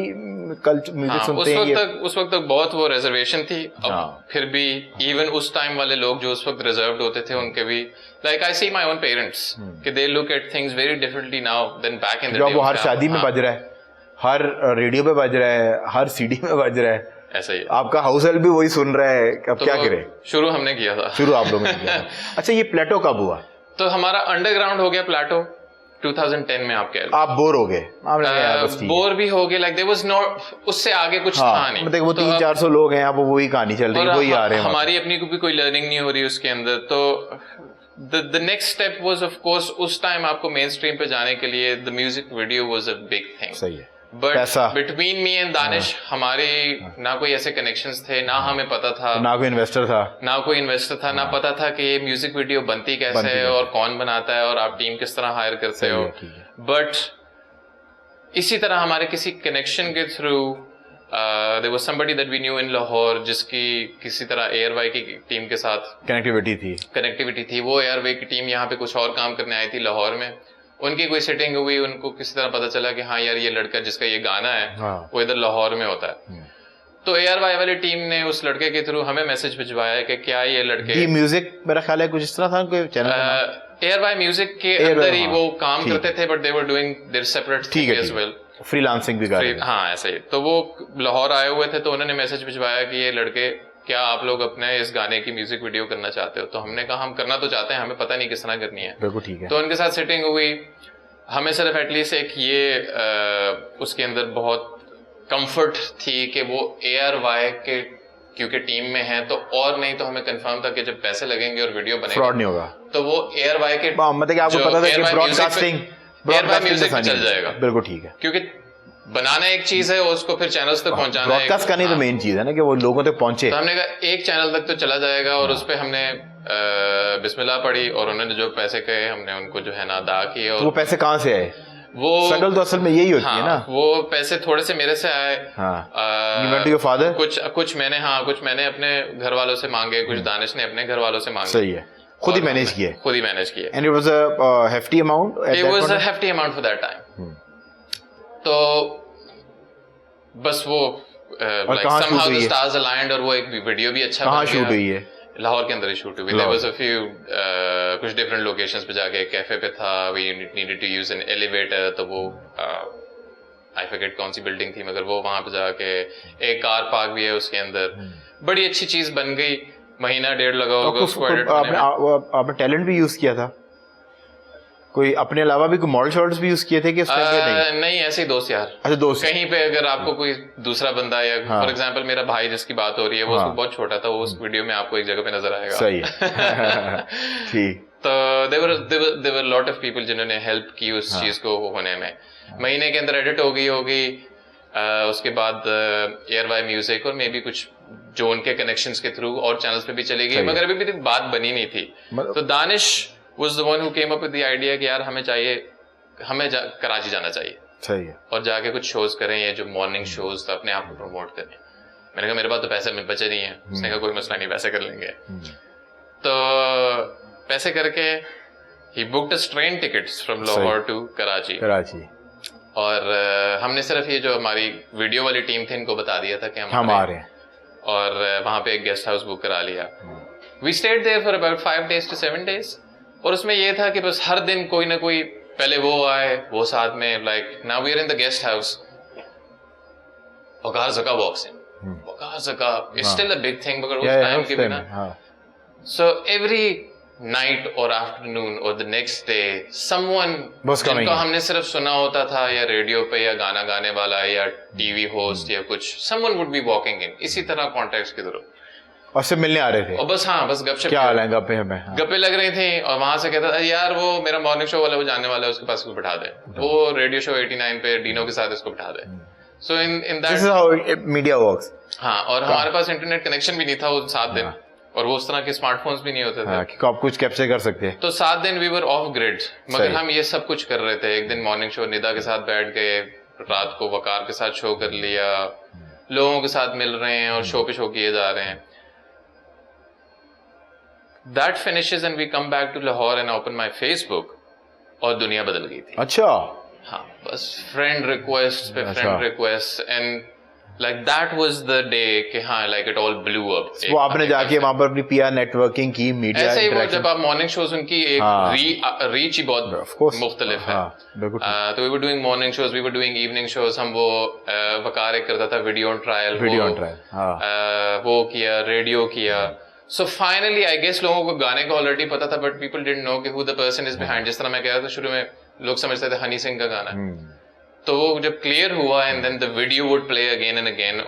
कल्चर म्यूजिक सुनते हैं, उस वक्त तक बहुत वो रिजर्वेशन थी। अब फिर भी इवन उस टाइम वाले लोग जो उस वक्त रिजर्व्ड होते थे, उनके भी like I see my own parents कि they look at things very differently now then back in the day. वो हर शादी में बज रहा है, हर रेडियो पे बज रहा है, हर सीडी में बज रहा है, ऐसा ही आपका हाउस हेल्प भी वही सुन रहा है। अब तो क्या करें? शुरू हमने किया था, शुरू आप लोगों ने किया था। अच्छा, ये प्लेटो कब हुआ? तो हमारा अंडरग्राउंड हो गया प्लेटो 2010 में। आप कह रहे, आप बोर हो गए? बोर भी हो गए, लाइक देयर वाज नो, उससे आगे कुछ था नहीं। मतलब वो 300-400 लोग हैं, अब वही कहानी चल रही है, वही आ रहे हैं, हमारी अपनी को भी कोई लर्निंग नहीं हो रही उसके अंदर। तो the next step was of course उस टाइम आपको मेन स्ट्रीम पे जाने के लिए the music video was a big thing। सही है। But between me and Danish हमारे ना कोई ऐसे कनेक्शंस थे, ना हमें पता था, ना कोई इन्वेस्टर था, ना पता था कि ये म्यूजिक वीडियो बनती कैसे है और कौन बनाता है और आप टीम किस तरह हायर करते हो। बट इसी तरह हमारे किसी कनेक्शन के through there was somebody that we knew in Lahore जिसकी किसी तरह एयरवाई की टीम के साथ कनेक्टिविटी थी। वो एयरवाई की टीम यहाँ पे कुछ और काम करने आई थी लाहौर में, उनकी कोई सेटिंग हुई, उनको किसी तरह पता चला कि हाँ यार ये लड़का जिसका ये गाना है वो इधर लाहौर में होता है। तो एयरवाई वाली टीम ने उस लड़के के थ्रू हमें मैसेज भिजवाया कि क्या ये लड़के म्यूजिक, मेरा ख्याल है कुछ इस तरह था कोई चैनल, एयरवाई म्यूजिक के अंदर ही वो काम करते थे, but they were doing their separate thing as well, freelancing भी कर रहे हैं। हाँ ऐसे ही। तो वो लाहौर आए हुए थे, तो उन्होंने मैसेज भिजवाया कि ये लड़के क्या आप लोग अपने इस गाने की म्यूजिक वीडियो करना चाहते हो? तो हमने कहा हम करना तो चाहते हैं, हमें पता नहीं किस तरह करनी है। बिल्कुल ठीक है। तो उनके साथ सेटिंग हुई, हमें सिर्फ एटलीस्ट एक ये उसके अंदर बहुत कंफर्ट थी कि वो ARY के क्योंकि टीम में है, तो और नहीं तो हमें कंफर्म था कि जब पैसे लगेंगे और वीडियो बनेगी फ्रॉड नहीं होगा, तो वो ARY के मतलब कि आपको पता था कि ब्रॉडकास्टिंग म्यूजिक पे चल जाएगा। बिल्कुल ठीक है, क्योंकि बनाना एक चीज है, उसको फिर चैनल्स तक पहुंचाना है। ब्रॉडकास्ट करनी तो मेन चीज है ना कि वो लोगों तक पहुंचे। तो हमने कहा एक चैनल तक तो चला जाएगा, और उस पे हमने बिस्मिल्लाह पढ़ी और उन्होंने जो पैसे कहे हमने उनको जो है ना अदा किए। और वो पैसे कहाँ से आए? वो स्ट्रगल तो असल में यही होती है ना। वो पैसे थोड़े से मेरे से आए। फादर कुछ मैंने अपने घर वालों से मांगे, कुछ दानिश ने अपने घर वालों से मांगे। सही है, खुद ही मैनेज किया। And it was a hefty amount at that point? It was a hefty amount for that time. तो बस वो like somehow the stars aligned और वो एक वीडियो भी अच्छा बन गया। कहाँ शूट हुई है? लाहौर के अंदर ही शूट हुई। There was a few कुछ डिफरेंट लोकेशंस पे जाके, कैफे पे था, we needed to use an elevator, तो वो I forget कौन सी बिल्डिंग थी, मगर वो वहां पे जाके एक कार पार्क भी है उसके अंदर। बड़ी अच्छी चीज बन गई। महीना डेढ़ लगा होगा उसको एडिट करने में। आपने टैलेंट भी यूज किया था कोई अपने अलावा भी? कोई मॉडल शॉट्स भी यूज किए थे कि उस टाइम पे? नहीं, ऐसे ही दोस्त यार। अच्छा, दोस्त। कहीं पे अगर आपको कोई दूसरा बंदा या फॉर एग्जांपल मेरा भाई जिसकी बात हो रही है, वो उसको बहुत छोटा था, वो उस वीडियो में आपको एक जगह पे नजर आएगा। सही है। ठीक। तो there were lot of people जिन्होंने हेल्प की उस चीज को होने में। महीने के अंदर एडिट हो गई होगी। उसके बाद एयरवाई म्यूजिक और मे बी कुछ जो उनके कनेक्शंस के थ्रू और चैनल्स पे भी चली गई, मगर अभी भी बात बनी नहीं थी। तो Danish was the one who came up with the idea कि यार हमें कराची जाना चाहिए। सही है। और जाके कुछ शोज करें, ये जो मॉर्निंग शोज अपने आप को प्रमोट करें। मैंने कहा मेरे पास तो पैसे में बचे नहीं है। उसने कहा कोई मसला नहीं, पैसे कर लेंगे। तो पैसे करके he booked us train tickets from Lahore to Karachi. और हमने सिर्फ ये जो हमारी वीडियो वाली टीम थी इनको बता दिया था कि हम आ रहे हैं, और वहां पे एक गेस्ट हाउस बुक करा लिया। We stayed there for about 5 days to 7 days। और उसमें ये था कि बस हर दिन कोई ना कोई, पहले वो आए, वो साथ में, like now we are in the guest house, Waqar Zaka walks in, Waqar Zaka is still a big thing, मगर उस टाइम के बिना। सो एवरी नाइट और आफ्टरनून और द नेक्स्ट डे समवन जिनको हमने सिर्फ सुना होता था या रेडियो पे या गाना गाने वाला या टीवी होस्ट या कुछ, someone would be walking in, इसी तरह कॉन्टेक्ट्स की तरफ, और से मिलने आ रहे थे। और बस बस गपशप, क्या हाल है, गप्पे हमें गप्पे लग रही थी। और वहां से कहता था यार वो मेरा मॉर्निंग शो वाला वो जाने वाला है, उसके पास इसको बिठा दे, वो रेडियो शो 89 पे डीनो के साथ इसको बिठा दे। So in that this is how media works. हाँ, और हमारे पास इंटरनेट कनेक्शन भी नहीं था वो 7 दिन, और वो उस तरह के स्मार्टफोन्स भी नहीं होते थे कि आप कुछ कैप्चर कर सकते हैं। तो 7 दिन वी वर ऑफ ग्रिड, मगर हम ये सब कुछ कर रहे थे। एक दिन मॉर्निंग शो निदा के साथ बैठ गए, रात को वकार के साथ शो कर लिया, लोगों के साथ मिल रहे हैं और शो पे शो किए जा रहे हैं। That finishes and we come back to Lahore and open my Facebook, और दुनिया बदल गई थी। अच्छा। हाँ, बस फ्रेंड रिक्वेस्ट पे friend request, and like that was the day कि हाँ, like it all blew up. वो आपने जाके वहां पर अपनी पीआर नेटवर्किंग की, मीडिया ऐसे ही वो जब आप मॉर्निंग शोज, उनकी एक रीच ही बहुत मुख्तलिफ है। तो we were doing morning shows, we were doing evening shows. हम वो वकार एक करता था वीडियो ऑन ट्रायल, वो किया, रेडियो किया। So finally, I guess लोगों को गाने का ऑलरेडी पता था, but people didn't know कि who the person is behind। जिस तरह मैं कह रहा था शुरू में, लोग समझते थे हनी सिंह का गाना। तो वो जब क्लियर हुआ, and then the video would play again and again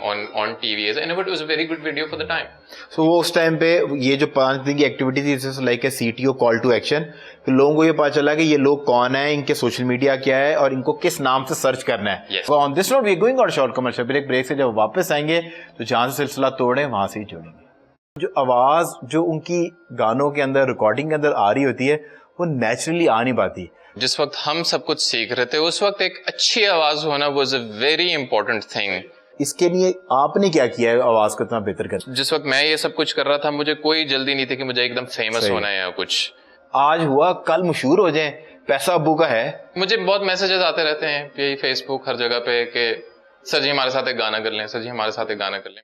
on TVs, and it was a very good video for the time। So वो उस टाइम पे ये जो 5 दिन की एक्टिविटी थी, जैसे like a CTO call to action, कि लोगों को ये पता चला कि ये लोग कौन है, इनके सोशल मीडिया क्या है और इनको किस नाम से सर्च करना है। So on this note, we are going on short commercial break से जब वापस आएंगे तो जहाँ से सिलसिला तोड़े वहां से ही जोड़ेंगे। जो आवाज जो उनकी गानों के अंदर, रिकॉर्डिंग के अंदर आ रही होती है, वो नेचुरली आ नहीं पाती। जिस वक्त हम सब कुछ सीख रहे थे, उस वक्त एक अच्छी आवाज होना was a very important thing. इसके लिए आपने क्या किया है आवाज को इतना बेहतर कर? जिस वक्त मैं ये सब कुछ कर रहा था, मुझे कोई जल्दी नहीं थी कि मुझे एकदम फेमस होना है या कुछ। आज हुआ कल मशहूर हो जाए, पैसा अब्बू का है। मुझे बहुत मैसेजेस आते रहते हैं यही फेसबुक, हर जगह पे, कि सर जी हमारे साथ एक गाना कर लें, सर जी हमारे साथ एक गाना कर लें।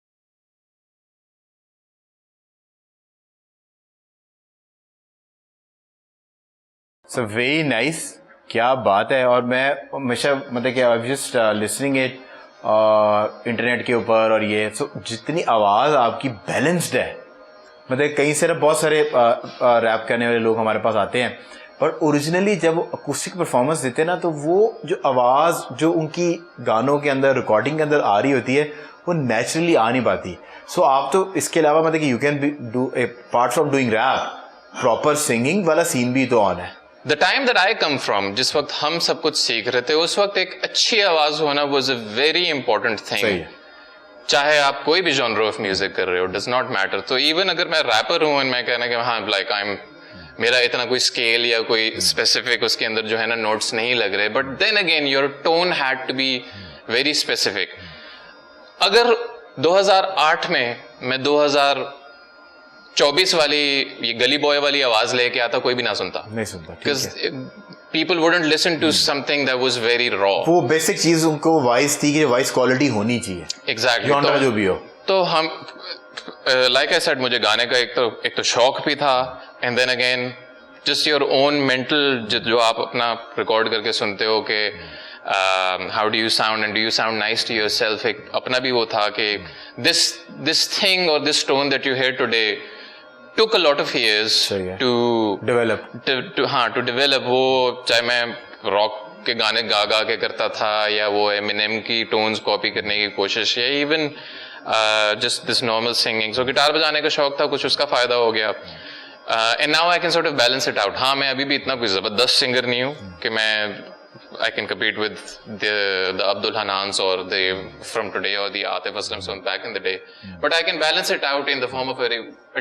So very nice, क्या बात है। और मैं हमेशा मतलब कि I just listening it internet के ऊपर, और ये जितनी आवाज़ आपकी बैलेंस्ड है, मतलब कहीं से ना बहुत सारे रैप करने वाले लोग हमारे पास आते हैं, पर ओरिजिनली जब अकूस्टिक परफॉर्मेंस देते हैं ना, तो वो जो आवाज़ जो उनकी गानों के अंदर, रिकॉर्डिंग के अंदर आ रही होती है, वो नेचुरली आ नहीं पाती। सो आप तो इसके अलावा मतलब कि you can be do apart from doing rap, proper singing वाला सीन भी तो ऑन है। The time that I come from, जिस वक्त हम सब कुछ सीख रहे थे, उस वक्त एक अच्छी आवाज होना was a very important thing. चाहे आप कोई भी जॉनर ऑफ म्यूजिक कर रहे हो, डज नॉट मैटर। तो इवन अगर मैं रैपर हूँ और मैं कहना कि हाँ, लाइक आई एम मेरा इतना कोई स्केल या कोई स्पेसिफिक उसके अंदर जो है ना नोट्स नहीं लग रहे, but then again your tone had to be very specific. अगर 2008 में मैं 2024 वाली ये गली बॉय वाली आवाज लेके आता, कोई भी ना सुनता. नहीं सुनता. Because people wouldn't listen to something that was very raw. वो बेसिक चीज उनको वॉइस थी कि वॉइस क्वालिटी होनी चाहिए. Exactly. जॉनरा जो भी हो. तो हम like I said, मुझे गाने का एक तो शौक भी था, and then again just your own mental जो आप अपना रिकॉर्ड करके सुनते हो कि how do you sound and do you sound nice to yourself, एक अपना भी वो था कि this thing or this tone that you hear today took a lot of years to develop. to develop. वो चाहे मैं रॉक के गाने गा के करता था या वो एमिनेम की टोन्स कॉपी करने की कोशिश, या even just this normal singing. So guitar बजाने का शौक था, कुछ उसका फायदा हो गया. And now I can sort of balance it out. हाँ, मैं अभी भी इतना कोई जबरदस्त सिंगर नहीं हूँ कि मैं I can compete with the Abdul Hanans or the from today or the Atif Aslams from back in the day, but I can balance it out in the form of a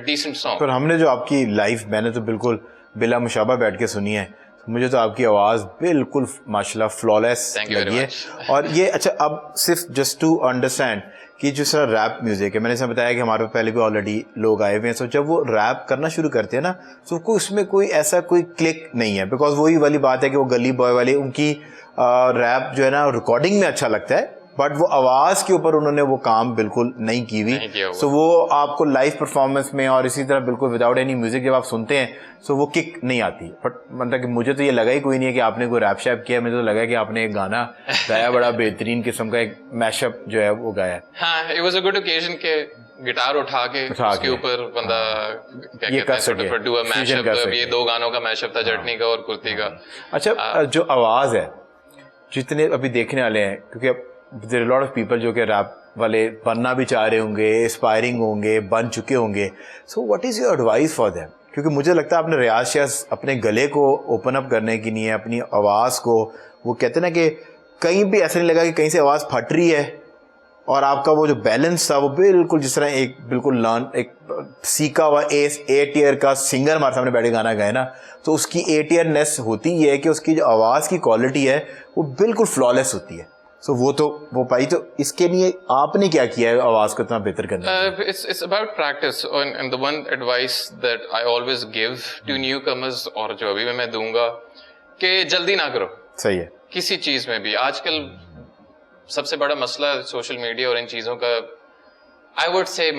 decent song. पर हमने जो आपकी live मैंने तो बिल्कुल बिला मुशाबा बैठ के सुनी है, मुझे तो आपकी आवाज़ बिल्कुल माशाल्लाह फ्लॉलेस लगी है. और ये अच्छा, अब सिर्फ जस्ट टू अंडरस्टैंड कि जो सर रैप म्यूज़िक है, मैंने ऐसा बताया कि हमारे पहले भी ऑलरेडी लोग आए हुए हैं, सो जब वो रैप करना शुरू करते हैं ना, तो उसमें कोई ऐसा कोई क्लिक नहीं है, बिकॉज वही वाली बात है कि वो गली बॉय वाले उनकी रैप जो है ना रिकॉर्डिंग में अच्छा लगता है, बट वो आवाज़ के ऊपर उन्होंने वो काम बिल्कुल नहीं की हुई. सो वो आपको लाइव परफॉर्मेंस में और इसी तरह बिल्कुल विदाउट एनी म्यूजिक जब आप सुनते हैं, सो वो किक नहीं आती. बट मतलब कि मुझे तो ये लगा ही कोई नहीं है कि आपने कोई रैप शैप किया. मुझे तो लगा कि आपने एक गाना गाया, बड़ा बेहतरीन किस्म का एक मैशअप जो है वो गाया. हाँ, it was a good occasion के गिटार उठा के उसके ऊपर बंदा क्या कहते हैं sort of do a mashup. तो ये दो गानों का मैशअप था, चटनी का और कुर्ती का. अच्छा, जो आवाज़ है, जितने अभी देखने वाले हैं, क्योंकि अब there are lot of people जो कि रैप वाले बनना भी चाह रहे होंगे, एस्पायरिंग होंगे, बन चुके होंगे, so what is your advice for them? क्योंकि मुझे लगता है आपने रियाज शायद अपने गले को ओपन अप करने के लिए, अपनी आवाज़ को, वो कहते हैं ना कि कहीं भी ऐसा नहीं लगा कि कहीं से आवाज़ फट रही है, और आपका वो जो बैलेंस था वो बिल्कुल जिस तरह एक बिल्कुल लर्न एक सीखा हुआ ए टीयर का सिंगर हमारे सामने बैठे गाना गाए ना, तो उसकी ए टीयरनेस होती ही है कि उसकी जो आवाज़ की क्वालिटी है वो बिल्कुल फ्लॉलेस होती है. सो वो पाई. तो इसके लिए आपने क्या किया है आवाज़ को इतना बेहतर करने के लिए? It's about practice, and the one advice that I always give to newcomers, और जो अभी मैं दूंगा, कि जल्दी ना करो. सही है. किसी चीज़ में भी आजकल सबसे बड़ा मसला सोशल मीडिया और इन चीज़ों का आई वुड से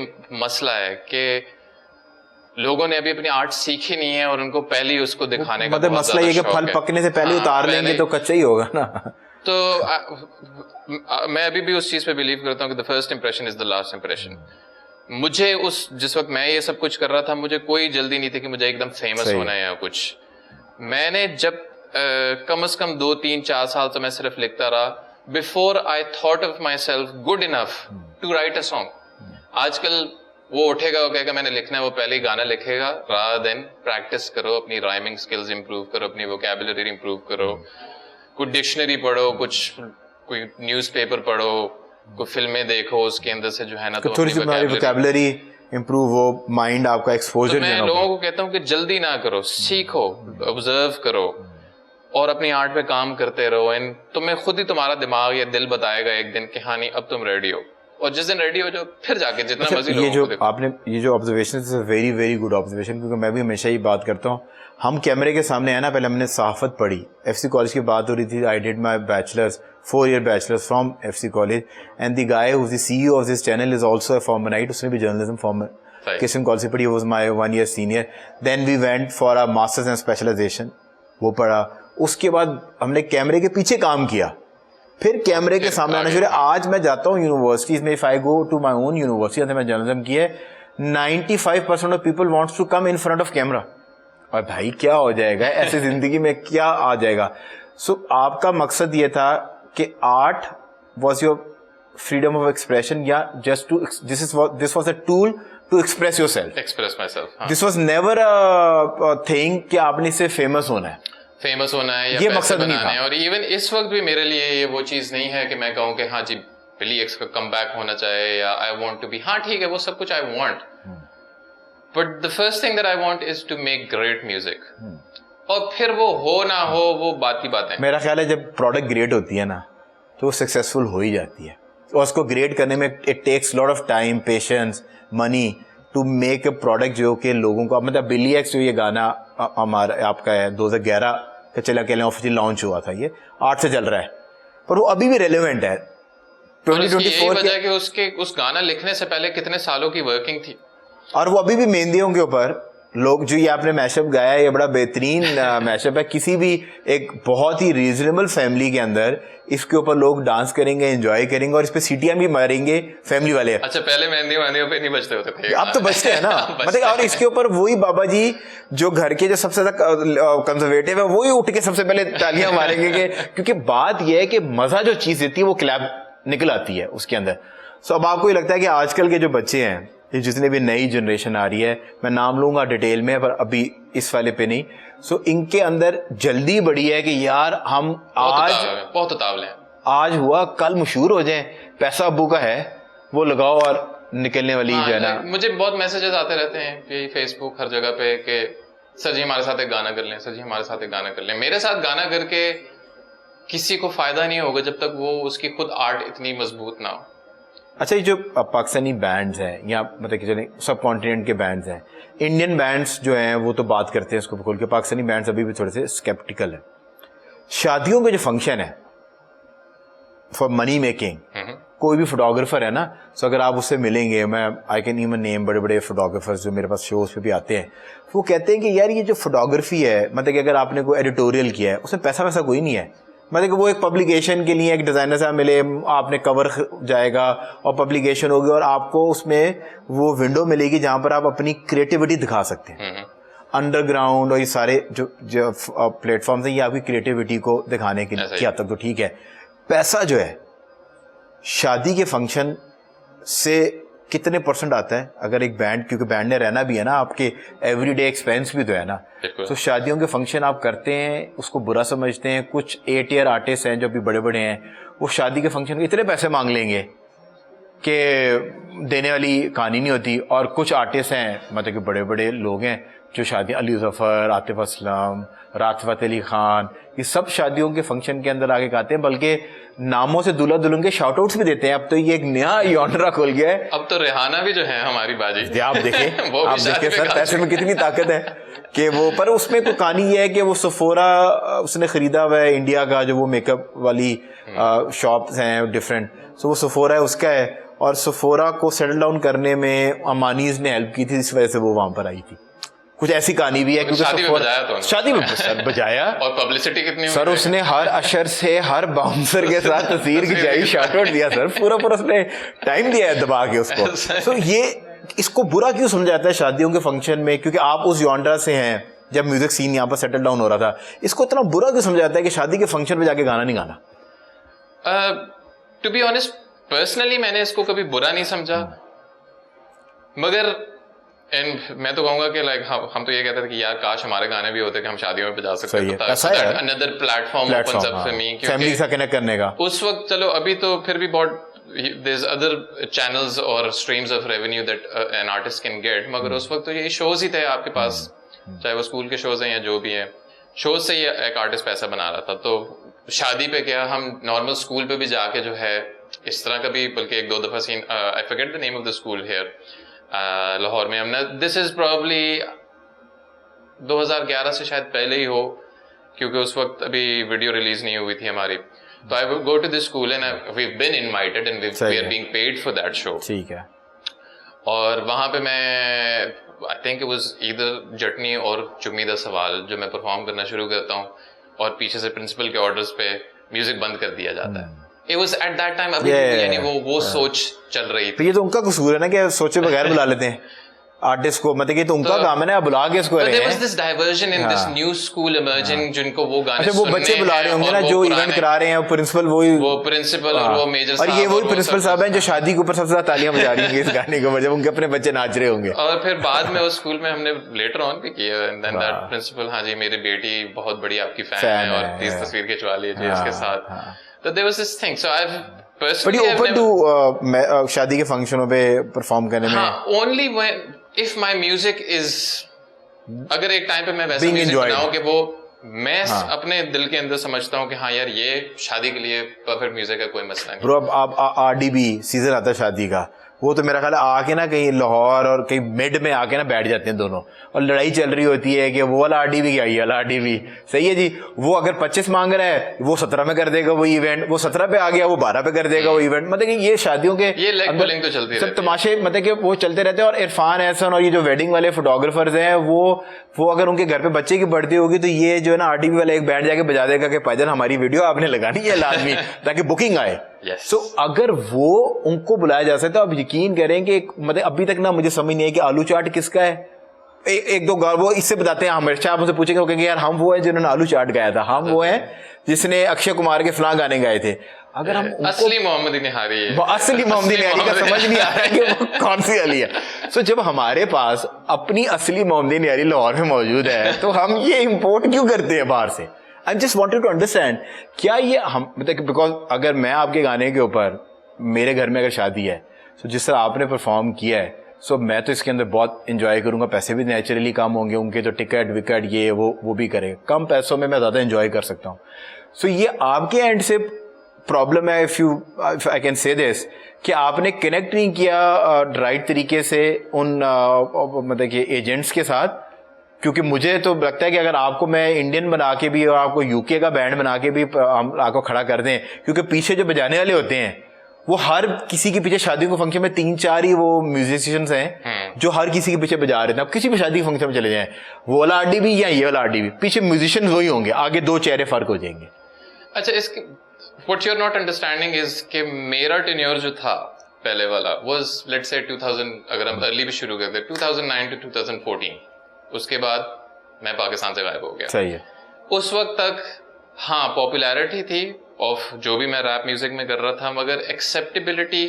मसला है कि लोगों ने अभी अपनी आर्ट सीखी नहीं है और उनको पहले ही उसको दिखाने का मतलब मसला ये कि फल पकने से पहले उतार लेंगे तो कच्चा ही होगा ना. तो मैं अभी भी उस चीज़ पे बिलीव करता हूँ कि the first impression is the last impression. मुझे जिस वक्त मैं ये सब कुछ कर रहा था, मुझे कोई जल्दी नहीं थी कि मुझे एकदम फेमस होना है या कुछ. मैंने जब कम से कम 2, 3, 4 साल तो मैं सिर्फ लिखता रहा before I thought of my self good enough to write a song. आजकल वो उठेगा, वो कहेगा मैंने लिखना है, वो पहले ही गाना लिखेगा. रादर देन प्रैक्टिस करो, अपनी राइमिंग स्किल्स इंप्रूव करो, अपनी वोकैबुलरी इंप्रूव करो, कुछ डिक्शनरी पढ़ो, कोई न्यूज़पेपर पढ़ो, कोई फिल्में देखो, उसके अंदर से जो है ना तो थोड़ी सी वोकैबुलरी इंप्रूव हो, माइंड आपका एक्सपोजर. तो मैं लोगों को कहता हूँ कि जल्दी ना करो, सीखो, ऑब्जर्व करो और अपनी आर्ट पे काम करते रहो. एंड तुम्हें खुद ही तुम्हारा दिमाग या दिल बताएगा एक दिन कि हाँ नहीं अब तुम रेडी हो, और जिस दिन रेडी हो जाओ फिर जाके जितना मर्जी ये जो आपने ये जो observation is very very good observation. क्योंकि मैं भी हमेशा ही बात करता हूँ, हम कैमरे के सामने है ना, पहले हमने सहाफ़त पढ़ी, एफसी कॉलेज की बात हो रही थी. I did my bachelors 4-year bachelors from FC college, and the guy who is the CEO of this channel is also a formanite. उसने भी जर्नलिज्म फॉर्मर किशन कॉलेज से पढ़ी. Was my 1 year senior. Then we went for a masters and specialization, वो पढ़ा. उसके बाद हमने कैमरे के पीछे काम किया, फिर कैमरे के सामने आना शुरू. आज मैं जाता हूँ यूनिवर्सिटीज में, if I go to my own university, मैं जर्नलिज्म की है, 95% of people wants to come in front of camera. और भाई क्या हो जाएगा ऐसी जिंदगी में, क्या आ जाएगा. सो आपका मकसद ये था कि art was your freedom of expression, या just to this was a tool to express yourself, express myself. This was never a thing कि आपने इससे फेमस होना है, फेमस होना है या ये पैसे मकसद बनाना नहीं है. और इवन इस वक्त भी मेरे लिए ये वो चीज़ नहीं है कि मैं कहूँ कि हाँ जी बिली एक्स का कम बैक होना चाहिए या आई वांट टू बी. हाँ ठीक है, वो सब कुछ I want, but the first thing that I want is to make great music. और फिर वो हो ना हो वो बात की बात है. मेरा ख्याल है जब प्रोडक्ट ग्रेट होती है ना तो वो सक्सेसफुल हो ही जाती है. और उसको ग्रेट करने में it takes lot of time, patience, money to make a product जो कि लोगों को, मतलब बिली एक्स जो ये गाना हमारा आपका है 2011 का चला के ऑफिशियल लॉन्च हुआ था, ये 8 से चल रहा है पर वो अभी भी रेलेवेंट है. 2024 वजह कि उसके उस गाना लिखने से पहले कितने सालों की वर्किंग थी और वो अभी भी मेहंदियों के ऊपर लोग जो ये आपने मैशअप गाया है, ये बड़ा बेहतरीन मैशअप है. किसी भी एक बहुत ही रीजनेबल फैमिली के अंदर इसके ऊपर लोग डांस करेंगे, एंजॉय करेंगे और इस पे सीटियां भी मारेंगे फैमिली वाले. अच्छा, पहले मेहंदियों पे नहीं बजते होते थे, अब तो बजते हैं ना. मतलब और इसके ऊपर वही बाबा जी जो घर के जो सबसे ज्यादा कंजर्वेटिव है वही उठ के सबसे पहले तालियां मारेंगे क्योंकि बात यह है कि मजा जो चीज देती है वो क्लैप निकल आती है उसके अंदर. सो अब आपको ये लगता है कि आजकल के जो बच्चे हैं, ये जितने भी नई जनरेशन आ रही है, मैं नाम लूंगा डिटेल में पर अभी इस वाले पे नहीं, सो इनके अंदर जल्दी बड़ी है कि यार हम बहुत उतावले हैं, आज हुआ कल मशहूर हो जाएं, पैसा अब्बू का है वो लगाओ और निकलने वाली जो है ना. मुझे बहुत मैसेजेस आते रहते हैं यही फेसबुक हर जगह पे कि सर जी हमारे साथ एक गाना कर लें, सर जी हमारे साथ एक गाना कर लें. मेरे साथ गाना करके किसी को फायदा नहीं होगा जब तक वो उसकी खुद आर्ट इतनी मजबूत ना हो. अच्छा, ये जो पाकिस्तानी बैंड्स हैं या मतलब कि जो सब कॉन्टिनेंट के बैंड्स हैं, इंडियन बैंड्स जो हैं वो तो बात करते हैं इसको खोल के, पाकिस्तानी बैंड्स अभी भी थोड़े से स्केप्टिकल है. शादियों के जो फंक्शन है फॉर मनी मेकिंग, कोई भी फोटोग्राफर है ना, सो अगर आप उससे मिलेंगे, मैं आई कैन इवन नेम बड़े बड़े फोटोग्राफर्स जो मेरे पास शोज पे भी आते हैं, वो कहते हैं कि यार ये जो फोटोग्राफी है, मतलब कि अगर आपने कोई एडिटोरियल किया है उसमें पैसा वैसा कोई नहीं है. मतलब कि वो एक पब्लिकेशन के लिए एक डिज़ाइनर से मिले, आपने कवर जाएगा और पब्लिकेशन होगी और आपको उसमें वो विंडो मिलेगी जहाँ पर आप अपनी क्रिएटिविटी दिखा सकते हैं. अंडरग्राउंड और ये सारे जो प्लेटफॉर्म्स हैं ये आपकी क्रिएटिविटी को दिखाने के लिए, अब तक तो ठीक है. पैसा जो है शादी के फंक्शन से कितने % आता है अगर एक बैंड, क्योंकि बैंड ने रहना भी है ना, आपके एवरीडे एक्सपेंस भी तो है ना. तो शादियों के फंक्शन आप करते हैं उसको बुरा समझते हैं. कुछ 8 ईयर आर्टिस्ट हैं जो भी बड़े बड़े हैं, वो शादी के फंक्शन के इतने पैसे मांग लेंगे कि देने वाली कहानी नहीं होती. और कुछ आर्टिस्ट हैं मतलब कि बड़े बड़े लोग हैं जो शादी, अली ज़फ़र, आतिफ असलम, राहत फ़तेह अली खान, ये सब शादियों के फंक्शन के अंदर आके गाते हैं, बल्कि नामों से दूल्हा दुल्हन के शाउट आउट्स भी देते हैं. अब तो ये एक नया यॉनरा खुल गया है. अब तो रेहाना भी जो है हमारी बाजी, आप देखें आप देखिए सर पैसे में कितनी ताकत है कि वो, पर उसमें कोई कहानी ये है कि वो सफोरा उसने खरीदा हुआ है इंडिया का, जो वो मेकअप वाली शॉप्स हैं डिफरेंट, सो वो सफोरा है उसका है. और सफोरा को सेटल डाउन करने में अमानीज ने हेल्प की थी, इस वजह से वो वहां पर आई थी. कुछ ऐसी कहानी भी है क्योंकि शादी में सर बजाया और पब्लिसिटी कितनी सर, उसने हर अशर से हर बाउंसर के साथ तस्वीर खिंचाई, शॉट आउट दिया सर, पूरा उसने टाइम दिया है दबा के उसको. तो ये इसको बुरा क्यों समझा जाता है शादियों के फंक्शन में, क्योंकि आप उस जॉनरा से हैं जब म्यूजिक सीन यहाँ पर सेटल डाउन हो रहा था, इसको इतना बुरा क्यों समझा जाता है कि शादी के फंक्शन में जाके गाना नहीं गाना? टू बी ऑनेस्ट पर्सनली मैंने इसको कभी बुरा नहीं समझा, मगर एंड मैं तो कहूंगा कि लाइक हम तो ये कहते थे कि यार काश हमारे गाने भी होते कि हम शादियों में बजा सकते थे. Another platform opens up for me, family से कनेक्ट करने का. उस वक्त चलो अभी तो फिर भी बहुत there's other channels or streams of revenue that an artist can get, मगर उस वक्त तो ये शोज ही थे आपके पास, चाहे वो स्कूल के शोज हैं या जो भी है, शोज से ही एक आर्टिस्ट पैसा बना रहा था. तो शादी पे क्या, हम नॉर्मल स्कूल पे भी जाके जो है इस तरह का भी, बल्कि 1-2 दफा scene, I forget the name of the school here Lahore में, हमने, दिस इज प्रोबेबली 2011 से शायद पहले ही हो, क्योंकि उस वक्त अभी वीडियो रिलीज नहीं हुई थी हमारी. तो I would go to this school and we have been invited and we are being paid for that show. ठीक है. और वहां पे मैं I think it was either जटनी और चुम्मी दा सवाल जो मैं परफॉर्म करना शुरू करता हूँ और पीछे से प्रिंसिपल के ऑर्डर्स पे म्यूजिक बंद कर दिया जाता है. It was at that time अभी यानी वो सोच चल रही थी. तो ये तो उनका कसूर है ना कि सोचे बगैर बुला लेते हैं आर्टिस्ट को, मतलब कि तो उनका काम है ना, बुला के इसको. There was this diversion in this new school emerging, जिनको वो गाने सुनने हैं. वो बच्चे बुला रहे होंगे ना जो इवेंट करा रहे हैं, प्रिंसिपल वो प्रिंसिपल और वो मेजर साहब, और ये वही प्रिंसिपल साहब हैं जो शादी के ऊपर सबसे ज्यादा तालियां बजा रही होंगी इस गाने के ऊपर जब उनके अपने बच्चे नाच रहे होंगे. और फिर बाद में उस स्कूल में हमने लेटर ऑन भी किया, एंड देन दैट प्रिंसिपल, हाँ जी मेरी बेटी बहुत बड़ी आपकी फैन है और प्लीज तस्वीर खिंचवा लीजिए इसके साथ. तो there was this thing, so I but you open to शादी के फंक्शनों पे परफॉर्म करने में? हाँ, only when if my music is, अगर एक टाइम पे मैं वैसा Being म्यूजिक enjoyed. बनाऊं कि वो मैं अपने दिल के अंदर समझता हूँ कि हाँ यार ये शादी के लिए परफेक्ट म्यूजिक है, कोई मसला नहीं। ब्रो अब आप RDB सीजन आता है शादी का, वो तो मेरा ख्याल है आके ना कहीं लाहौर और कहीं मिड में आके ना बैठ जाते हैं दोनों, और लड़ाई चल रही होती है कि वो वाला RDB क्या, ये वाला RDB सही है जी। वो अगर 25 मांग रहा है वो 17 में कर देगा वो इवेंट, वो 17 पे आ गया वो 12 पे कर देगा वो इवेंट। मतलब कि ये शादियों के ये लेग पुलिंग तो चलती सब रहती तमाशे मतलब कि वो चलते रहते हैं। और इरफान एहसन और ये जो वेडिंग वाले फोटोग्राफर्स हैं वो अगर उनके घर पे बच्चे की बर्थडे होगी तो ये जो है ना RDB वाला एक बैंड जाके बजा देगा कि पैदल हमारी वीडियो आपने लगानी है लाजमी ताकि बुकिंग आए। Yes. So, अगर वो उनको बुलाया जा सकता है, आप यकीन करें कि मतलब अभी तक ना मुझे समझ नहीं है कि आलू चाट किसका है। एक दो गाल वो इससे बताते हैं, हमेशा आप उनसे पूछेंगे वो कहेंगे यार हम वो है जिन्होंने आलू चाट गाया था, हम वो है जिसने अक्षय कुमार के फलां गाने गाए थे। अगर हम असली मोहम्मदी निहारी है, असली मोहम्मदी निहारी का समझ नहीं आ रहा है कि वो कौन सी वाली है। सो जब हमारे पास अपनी असली मोहम्मदी निहारी लाहौर में मौजूद है तो हम ये इम्पोर्ट क्यों करते हैं बाहर से? I just wanted to understand क्या ये हम मतलब बिकॉज अगर मैं आपके गाने के ऊपर मेरे घर में अगर शादी है तो जिस तरह आपने परफॉर्म किया है सो मैं तो इसके अंदर बहुत इंजॉय करूंगा। पैसे भी नेचुरली कम होंगे उनके, तो टिकट विकट ये वो भी करेगा, कम पैसों में मैं ज़्यादा इंजॉय कर सकता हूँ। सो ये आपके एंड से प्रॉब्लम है if I can say this कि आपने कनेक्ट नहीं किया राइट तरीके से उन मतलब कि एजेंट्स के साथ। क्योंकि मुझे तो लगता है कि अगर आपको मैं इंडियन बना के भी और आपको यूके का बैंड बना के भी हम आपको खड़ा कर दें, क्योंकि पीछे जो बजाने वाले होते हैं वो हर किसी के पीछे शादी के फंक्शन में 3-4 ही वो म्यूजिशियंस हैं जो हर किसी के पीछे बजा रहे थे। अब किसी भी शादी के फंक्शन में चले जाएं, वो वाला RDB या ये वाला RDB, पीछे म्यूजिशियंस वही होंगे, आगे 2 चेहरे फर्क हो जाएंगे। अच्छा, इसके what you are not understanding is कि मेरा टेन्योर जो था पहले वाला वाज लेट्स से 2000, अगर हम अर्ली भी शुरू करते 2009 टू 2014, उसके बाद मैं पाकिस्तान से गायब हो गया। सही है। उस वक्त तक हाँ पॉपुलैरिटी थी ऑफ जो भी मैं रैप म्यूजिक में कर रहा था, मगर acceptability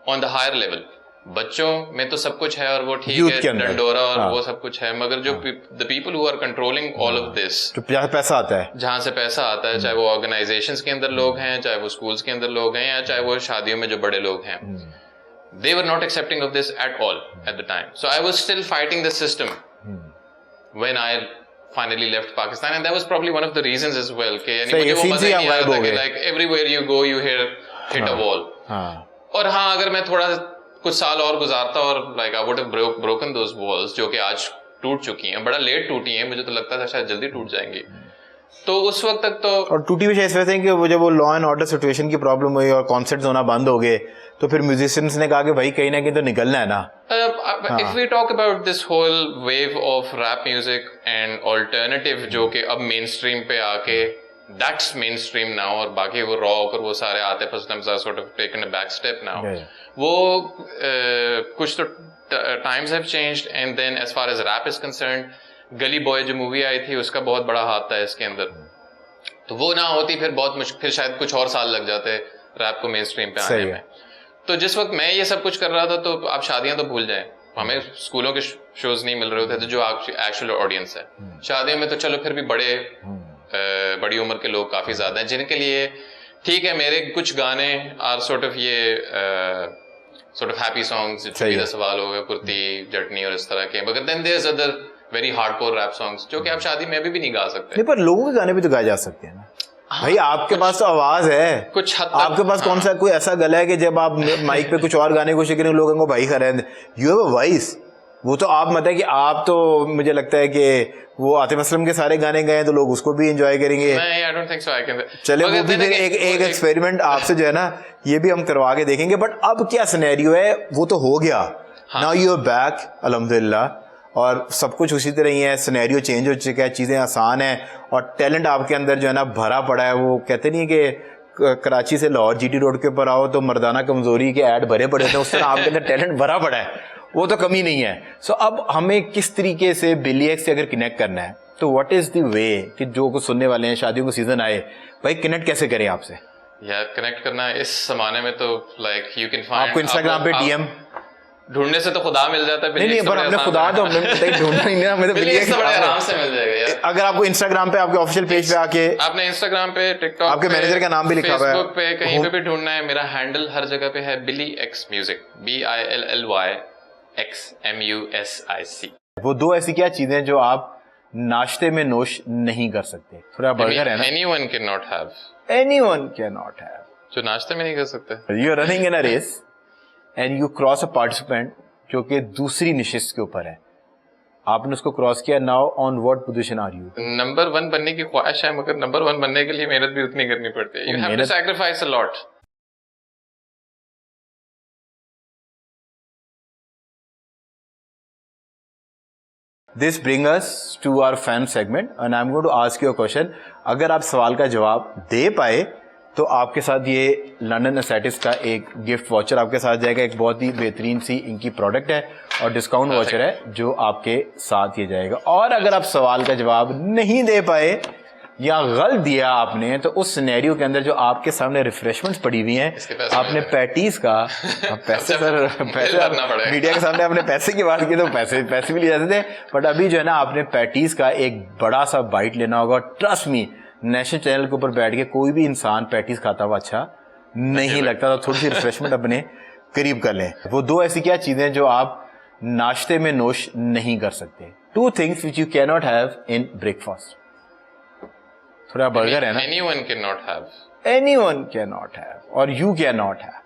on the higher level, बच्चों में तो सब कुछ है और वो ठीक है, डंडोरा और वो सब कुछ है, मगर जो the people who are controlling all of this, जो पैसा आता है, जहां से पैसा आता है, चाहे वो ऑर्गेनाइजेशंस के अंदर लोग हैं, चाहे वो स्कूल्स के अंदर लोग हैं, या चाहे वो शादियों में जो बड़े लोग हैं, they were not accepting of this at all at the time. So I was still fighting the system when I finally left Pakistan, and that was probably one of the reasons as well कि यानी मुझे वो मजा नहीं आता कि like everywhere you go you hear hit a wall। और हाँ अगर मैं थोड़ा कुछ साल और गुजारता और like I would have broken those walls जो कि आज टूट चुकी हैं, बड़ा लेट टूटी हैं, मुझे तो लगता था शायद जल्दी टूट जाएंगी। तो उस वक्त तक तो और टूटी भी शायद वैसे कि वो जब वो लॉ एंड ऑर्डर सिचुएशन की प्रॉब्लम हुई और कॉन्सर्ट्स होना बंद हो गए तो फिर म्यूजिशियंस ने कहा कि भाई कहीं ना कहीं तो निकलना है ना। If we talk about this whole wave of rap music and alternative जो कि अब मेन स्ट्रीम पे आके दैट्स मेन स्ट्रीम नाउ, और बाकी वो रॉक और वो सारे Atif Aslam sort of taken a back step now, वो कुछ तो times have changed. And then as far as rap is concerned, Gully Boy जो मूवी आई थी उसका बहुत बड़ा हाथ था इसके अंदर, तो वो ना होती फिर बहुत मुश्किल, फिर शायद कुछ और साल लग जाते रैप को मेन स्ट्रीम पे आने में। तो जिस वक्त मैं ये सब कुछ कर रहा था तो आप शादियां तो भूल जाएं, हमें स्कूलों के शोज नहीं मिल रहे होते थे जो एक्चुअल ऑडियंस है। शादियों में तो चलो फिर भी बड़ी उम्र के लोग काफी ज्यादा हैं जिनके लिए ठीक है मेरे कुछ गाने आर सॉर्ट ऑफ ये सॉर्ट ऑफ हैप्पी सॉन्ग्स, सीधा सवाल हो गया, कुर्ती जटनी और इस तरह के, मगर then there is other very hardcore rap songs जो कि आप शादी में भी नहीं गा सकते। नहीं, पर लोगों के गाने भी तो गाए जा सकते हैं ना। भाई आपके पास तो आवाज है, कुछ हद तक आपके पास कौन सा कोई ऐसा गला है कि जब आप माइक पे कुछ और गाने की कोशिश करें लोगों को भाई खड़े यू हैव अ वॉइस। वो तो आप मतलब कि आप तो मुझे लगता है कि वो आतिफ असलम के सारे गाने गए तो लोग उसको भी एंजॉय करेंगे। I don't think so, I can... चले वो भी एक एक्सपेरिमेंट आपसे जो है ना ये भी हम करवा के देखेंगे। बट अब क्या सिनेरियो है, वो तो हो गया, नाउ यू आर बैक अल्हम्दुलिल्लाह, और सब कुछ उसी तरह ही है, सिनेरियो चेंज हो चुका है, चीज़ें आसान हैं और टैलेंट आपके अंदर जो है ना भरा पड़ा है। वो कहते नहीं कि कराची से लाहौर GT रोड के ऊपर आओ तो मर्दाना कमजोरी के ऐड भरे पड़े थे, उस तरह आपके अंदर टैलेंट भरा पड़ा है, वो तो कमी नहीं है। सो अब हमें किस तरीके से बिली एक्स से अगर कनेक्ट करना है तो व्हाट इज द वे कि जो कुछ सुनने वाले हैं, शादियों को सीजन आए, भाई कनेक्ट कैसे करें आपसे? यार कनेक्ट करना है इस जमाने में तो लाइक यू कैन फाइंड आपको इंस्टाग्राम पे DM ढूंढने से तो खुदा मिल जाता है। नहीं पर हमने खुदा तो हमने ढूंढना ही नहीं, हमें तो बिली एक्स बड़े आराम से मिल जाएगा यार। अगर आपको इंस्टाग्राम पे आपके ऑफिशियल पेज पे आके, आपने इंस्टाग्राम पे, टिकटॉक, आपके मैनेजर का नाम भी लिखा हुआ है, फेसबुक पे, कहीं पे भी ढूंढना है, मेरा हैंडल हर जगह पे है बिली एक्स म्यूजिक, BILLY XMUSIC। वो दो ऐसी क्या चीजें जो आप नाश्ते में नोश नहीं कर सकते? थोड़ा बर्गर है ना, Anyone cannot have, anyone cannot have. जो नाश्ते में नहीं कर सकते। You are running in a race and you cross a participant जो कि दूसरी निशिस्त के ऊपर है, आपने उसको क्रॉस किया, now on what position are you? Number 1 बनने की ख्वाहिश है, मगर नंबर 1 बनने के लिए मेहनत भी उतनी करनी पड़ती है। You have to sacrifice a lot. This bring us to our fan segment and I am going to ask you a question. अगर आप सवाल का जवाब दे पाए तो आपके साथ ये लंदन एस्थेटिक्स का एक गिफ्ट वाउचर आपके साथ जाएगा। एक बहुत ही बेहतरीन सी इनकी प्रोडक्ट है और डिस्काउंट वाउचर है जो आपके साथ ये जाएगा। और अगर आप सवाल का जवाब नहीं दे पाए या गलत दिया आपने, तो उस सिनेरियो के अंदर जो आपके सामने रिफ्रेशमेंट्स पड़ी हुई हैं, आपने पैटीज का पैसे सर पैसे मीडिया के सामने आपने पैसे की बात की तो पैसे भी लिए जाते थे, बट अभी जो है ना आपने पैटीज का एक बड़ा सा बाइट लेना होगा। ट्रस्ट मी, नेशनल चैनल के ऊपर बैठ के कोई भी इंसान पैटीज खाता हुआ अच्छा नहीं लगता, तो थोड़ी सी रिफ्रेशमेंट अपने करीब कर लें। वो दो ऐसी क्या चीजें जो आप नाश्ते में नोश नहीं कर सकते? 2 things which you cannot have in breakfast. थोड़ा बर्गर है ना, Anyone cannot have, anyone cannot have और you cannot have,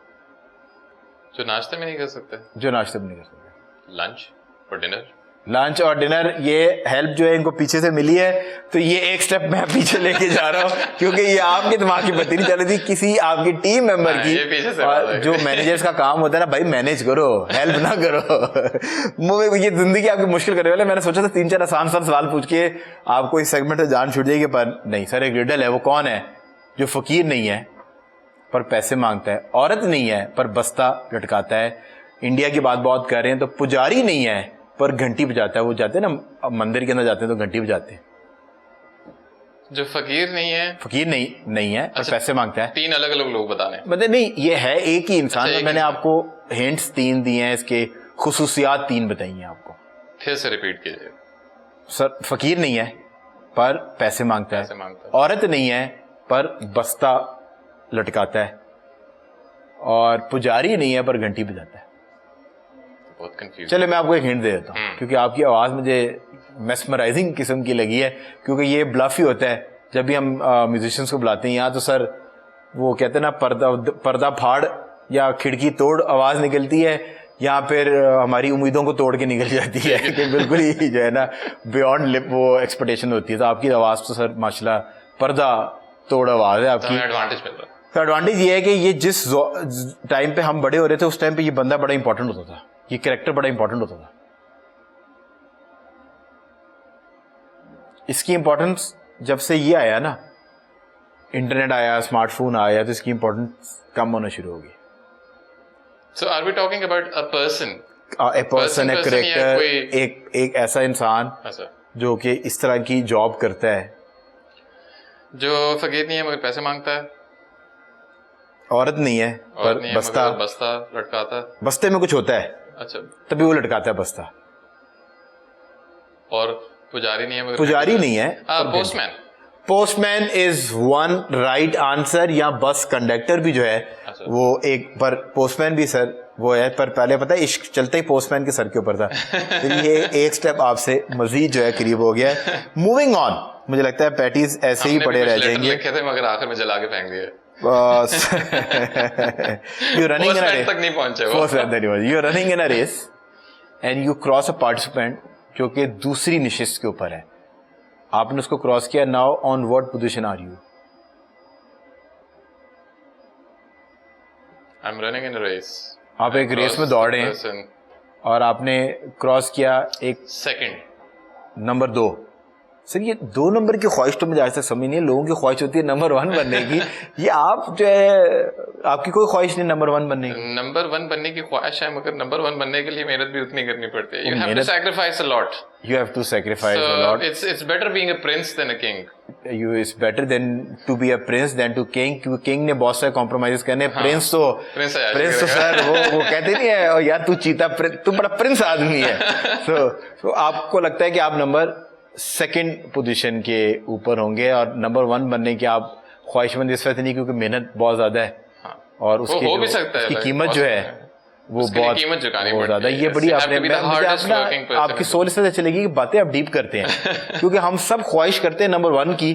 जो नाश्ते में नहीं कर सकते। जो नाश्ते में नहीं कर सकते। लंच और डिनर। लंच और डिनर, ये हेल्प जो है इनको पीछे से मिली है, तो ये एक स्टेप मैं पीछे लेके जा रहा हूँ क्योंकि ये आपके दिमाग की बत्ती नहीं चल रही थी, किसी आपकी टीम मेंबर की। और जो मैनेजर्स का काम होता है ना भाई, मैनेज करो, हेल्प ना करो। ये जिंदगी आपकी मुश्किल करने वाले। मैंने सोचा था 3-4 आसान सवाल पूछ के आपको इस सेगमेंट से जान छूट जाएगी, पर नहीं सर, एक रिडल है। वो कौन है जो फकीर नहीं है पर पैसे मांगता है, औरत नहीं है पर बस्ता लटकाता है, इंडिया की बात बहुत कर रहे हैं, तो पुजारी नहीं है पर घंटी बजाता है? वो जाते हैं ना मंदिर के अंदर जाते हैं तो घंटी बजाते हैं। जो फकीर नहीं है, फकीर नहीं है पर पैसे मांगता है। 3 अलग अलग लोग बताने, मतलब नहीं, ये है एक ही इंसान। अच्छा, मैंने आपको हिंट्स 3 दिए हैं, इसके खुसूसियात 3 बताई हैं आपको। फिर से रिपीट कीजिए। सर, फकीर नहीं है पर पैसे मांगता है, औरत नहीं है पर बस्ता लटकाता है, और पुजारी नहीं है पर घंटी बजाता है। बहुत कंफ्यूज। चले मैं आपको एक हिंट दे देता हूँ, क्योंकि आपकी आवाज मुझे मेस्मराइजिंग किस्म की लगी है, क्योंकि ये ब्लफ ही होता है जब भी हम म्यूजिशियंस को बुलाते हैं। यहाँ तो सर वो कहते हैं ना, पर्दा फाड़ या खिड़की तोड़ आवाज निकलती है, यहाँ फिर हमारी उम्मीदों को तोड़ के निकल जाती है कि बिल्कुल ही जो है ना बियॉन्ड लिप वो एक्सपेक्टेशन होती है। तो आपकी आवाज तो सर माशाल्लाह पर्दा तोड़ आवाज है आपकी। एडवांटेज मिल रहा है। तो एडवांटेज ये है कि ये जिस टाइम पे हम बड़े हो रहे थे उस टाइम पे ये बंदा बड़ा इंपॉर्टेंट होता था, ये कैरेक्टर बड़ा इंपॉर्टेंट होता था। इसकी इंपॉर्टेंस जब से ये आया ना, इंटरनेट आया, स्मार्टफोन आया, तो इसकी इंपॉर्टेंस कम होना शुरू हो गई। So are we talking about a person? A person, a character, एक ऐसा इंसान अच्छा, जो कि इस तरह की जॉब करता है, जो फकीर नहीं है मगर पैसे मांगता है, औरत नहीं है पर बस्ता लटकाता है, बस्ते में कुछ होता है, अच्छा, तभी वो लटकाता है बस्ता। और पुजारी नहीं है मगर पुजारी नहीं है, postman. Postman is one right answer. या बस कंडक्टर भी जो है वो एक, पर पोस्टमैन भी सर वो है, पर पहले पता है इश्क चलते ही पोस्टमैन के सर के ऊपर था। तो ये एक स्टेप आपसे मजीद जो है करीब हो गया है। मूविंग ऑन, मुझे लगता है पैटीज ऐसे ही पड़े रह जाएंगे। लिखे थे मगर आखिर में जला के फेंक दिए। You running in a race तक नहीं पहुंचे। You running in a race and you cross a participant जो कि दूसरी निशिस्त के ऊपर है, आपने उसको क्रॉस किया, now on what position are you? I am running in a race. आप एक रेस में दौड़ रहे हैं और आपने क्रॉस किया एक सेकंड, नंबर 2। सर ये 2 नंबर की ख्वाहिश तो मुझे आज तक समझ नहीं है। लोगों की ख्वाहिश होती है नंबर 1 बनने की, ये आप जो है आपकी कोई ख्वाहिश नहीं नंबर 1 बनने की? नंबर 1 बनने की ख्वाहिश है मगर नंबर 1 बनने के लिए मेहनत भी उतनी करनी पड़ती है। You have to sacrifice a lot. You have to sacrifice a lot. It's better being a prince than a king. It's better than to be a prince than to king, क्योंकि king ने बहुत सारे compromise करने। Prince तो sir वो कहते नहीं है, और यार तू चीता, तू बड़ा प्रिंस आदमी है। so आपको लगता है कि आप नंबर 2 पोजीशन के ऊपर होंगे, और नंबर 1 बनने की आप ख्वाहिशमंद इस वजह नहीं क्योंकि मेहनत बहुत ज्यादा है, और उसकी कीमत जो है वो उसके लिए बहुत कीमत चुकानी बहुत पड़ती ज्यादा। है। ये बड़ी You have आपने to be the मुझे hardest अपना working person आपकी in सोच से पता चलेगी कि बातें आप डीप करते हैं क्योंकि हम सब ख्वाहिश करते हैं नंबर 1 की,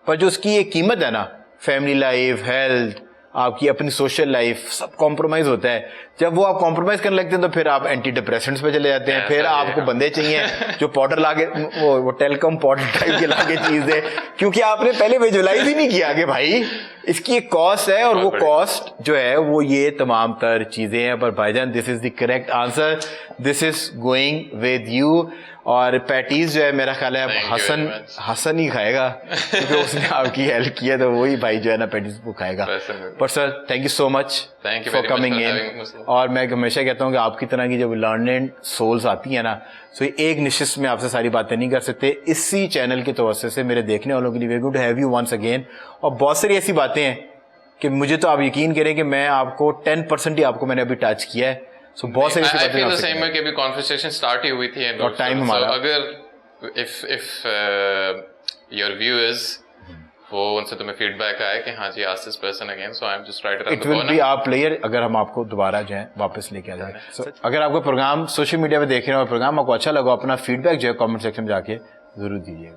पर जो उसकी एक कीमत है ना, फैमिली लाइफ, हेल्थ, आपकी अपनी सोशल लाइफ, सब कॉम्प्रोमाइज होता है। जब वो आप कॉम्प्रोमाइज करने लगते हैं तो फिर आप एंटी डिप्रेसेंट्स पे चले जाते हैं, फिर आपको बंदे चाहिए जो पाउडर लाके वो टेलकम पाउडर टाइप के लाके चीज दे, क्योंकि आपने पहले विजुअलाइज ही नहीं किया कि भाई इसकी एक कॉस्ट है और वो कॉस्ट जो है वो ये तमाम तर चीजें हैं। पर भाईजान this is the correct answer, this is going with you. और पैटीज जो है मेरा ख्याल है अब हसन ही खाएगा क्योंकि उसने आपकी हेल्प की है, तो वही भाई जो है ना पैटीज वो खाएगा। पर sir thank you so much for coming in. और मैं हमेशा कहता हूँ कि आपकी तरह की जब लर्नेड सोल्स आती है ना, तो एक निशिस्त में आपसे सारी बातें नहीं कर सकते। इसी चैनल के तवज्जो से मेरे देखने वालों के लिए very good have you once again. और बहुत सारी ऐसी बातें हैं कि मुझे तो आप यकीन करें कि मैं आपको 10% ही आपको मैंने अभी टच किया है। सो बहुत सारी I feel the same way कि अभी कॉन्वर्सेशन स्टार्ट ही हुई थी और टाइम हमारा, अगर if your viewers वो उनसे तुम्हें फीडबैक आया कि हाँ जी ask this person again, so I am just write it will be our player अगर हम आपको दोबारा जो है वापस लेके आ जाए। So, अगर आपको प्रोग्राम सोशल मीडिया पे देख रहे हो और प्रोग्राम आपको अच्छा लगा, अपना फीडबैक जो है कमेंट सेक्शन में जाके जरूर दीजिएगा।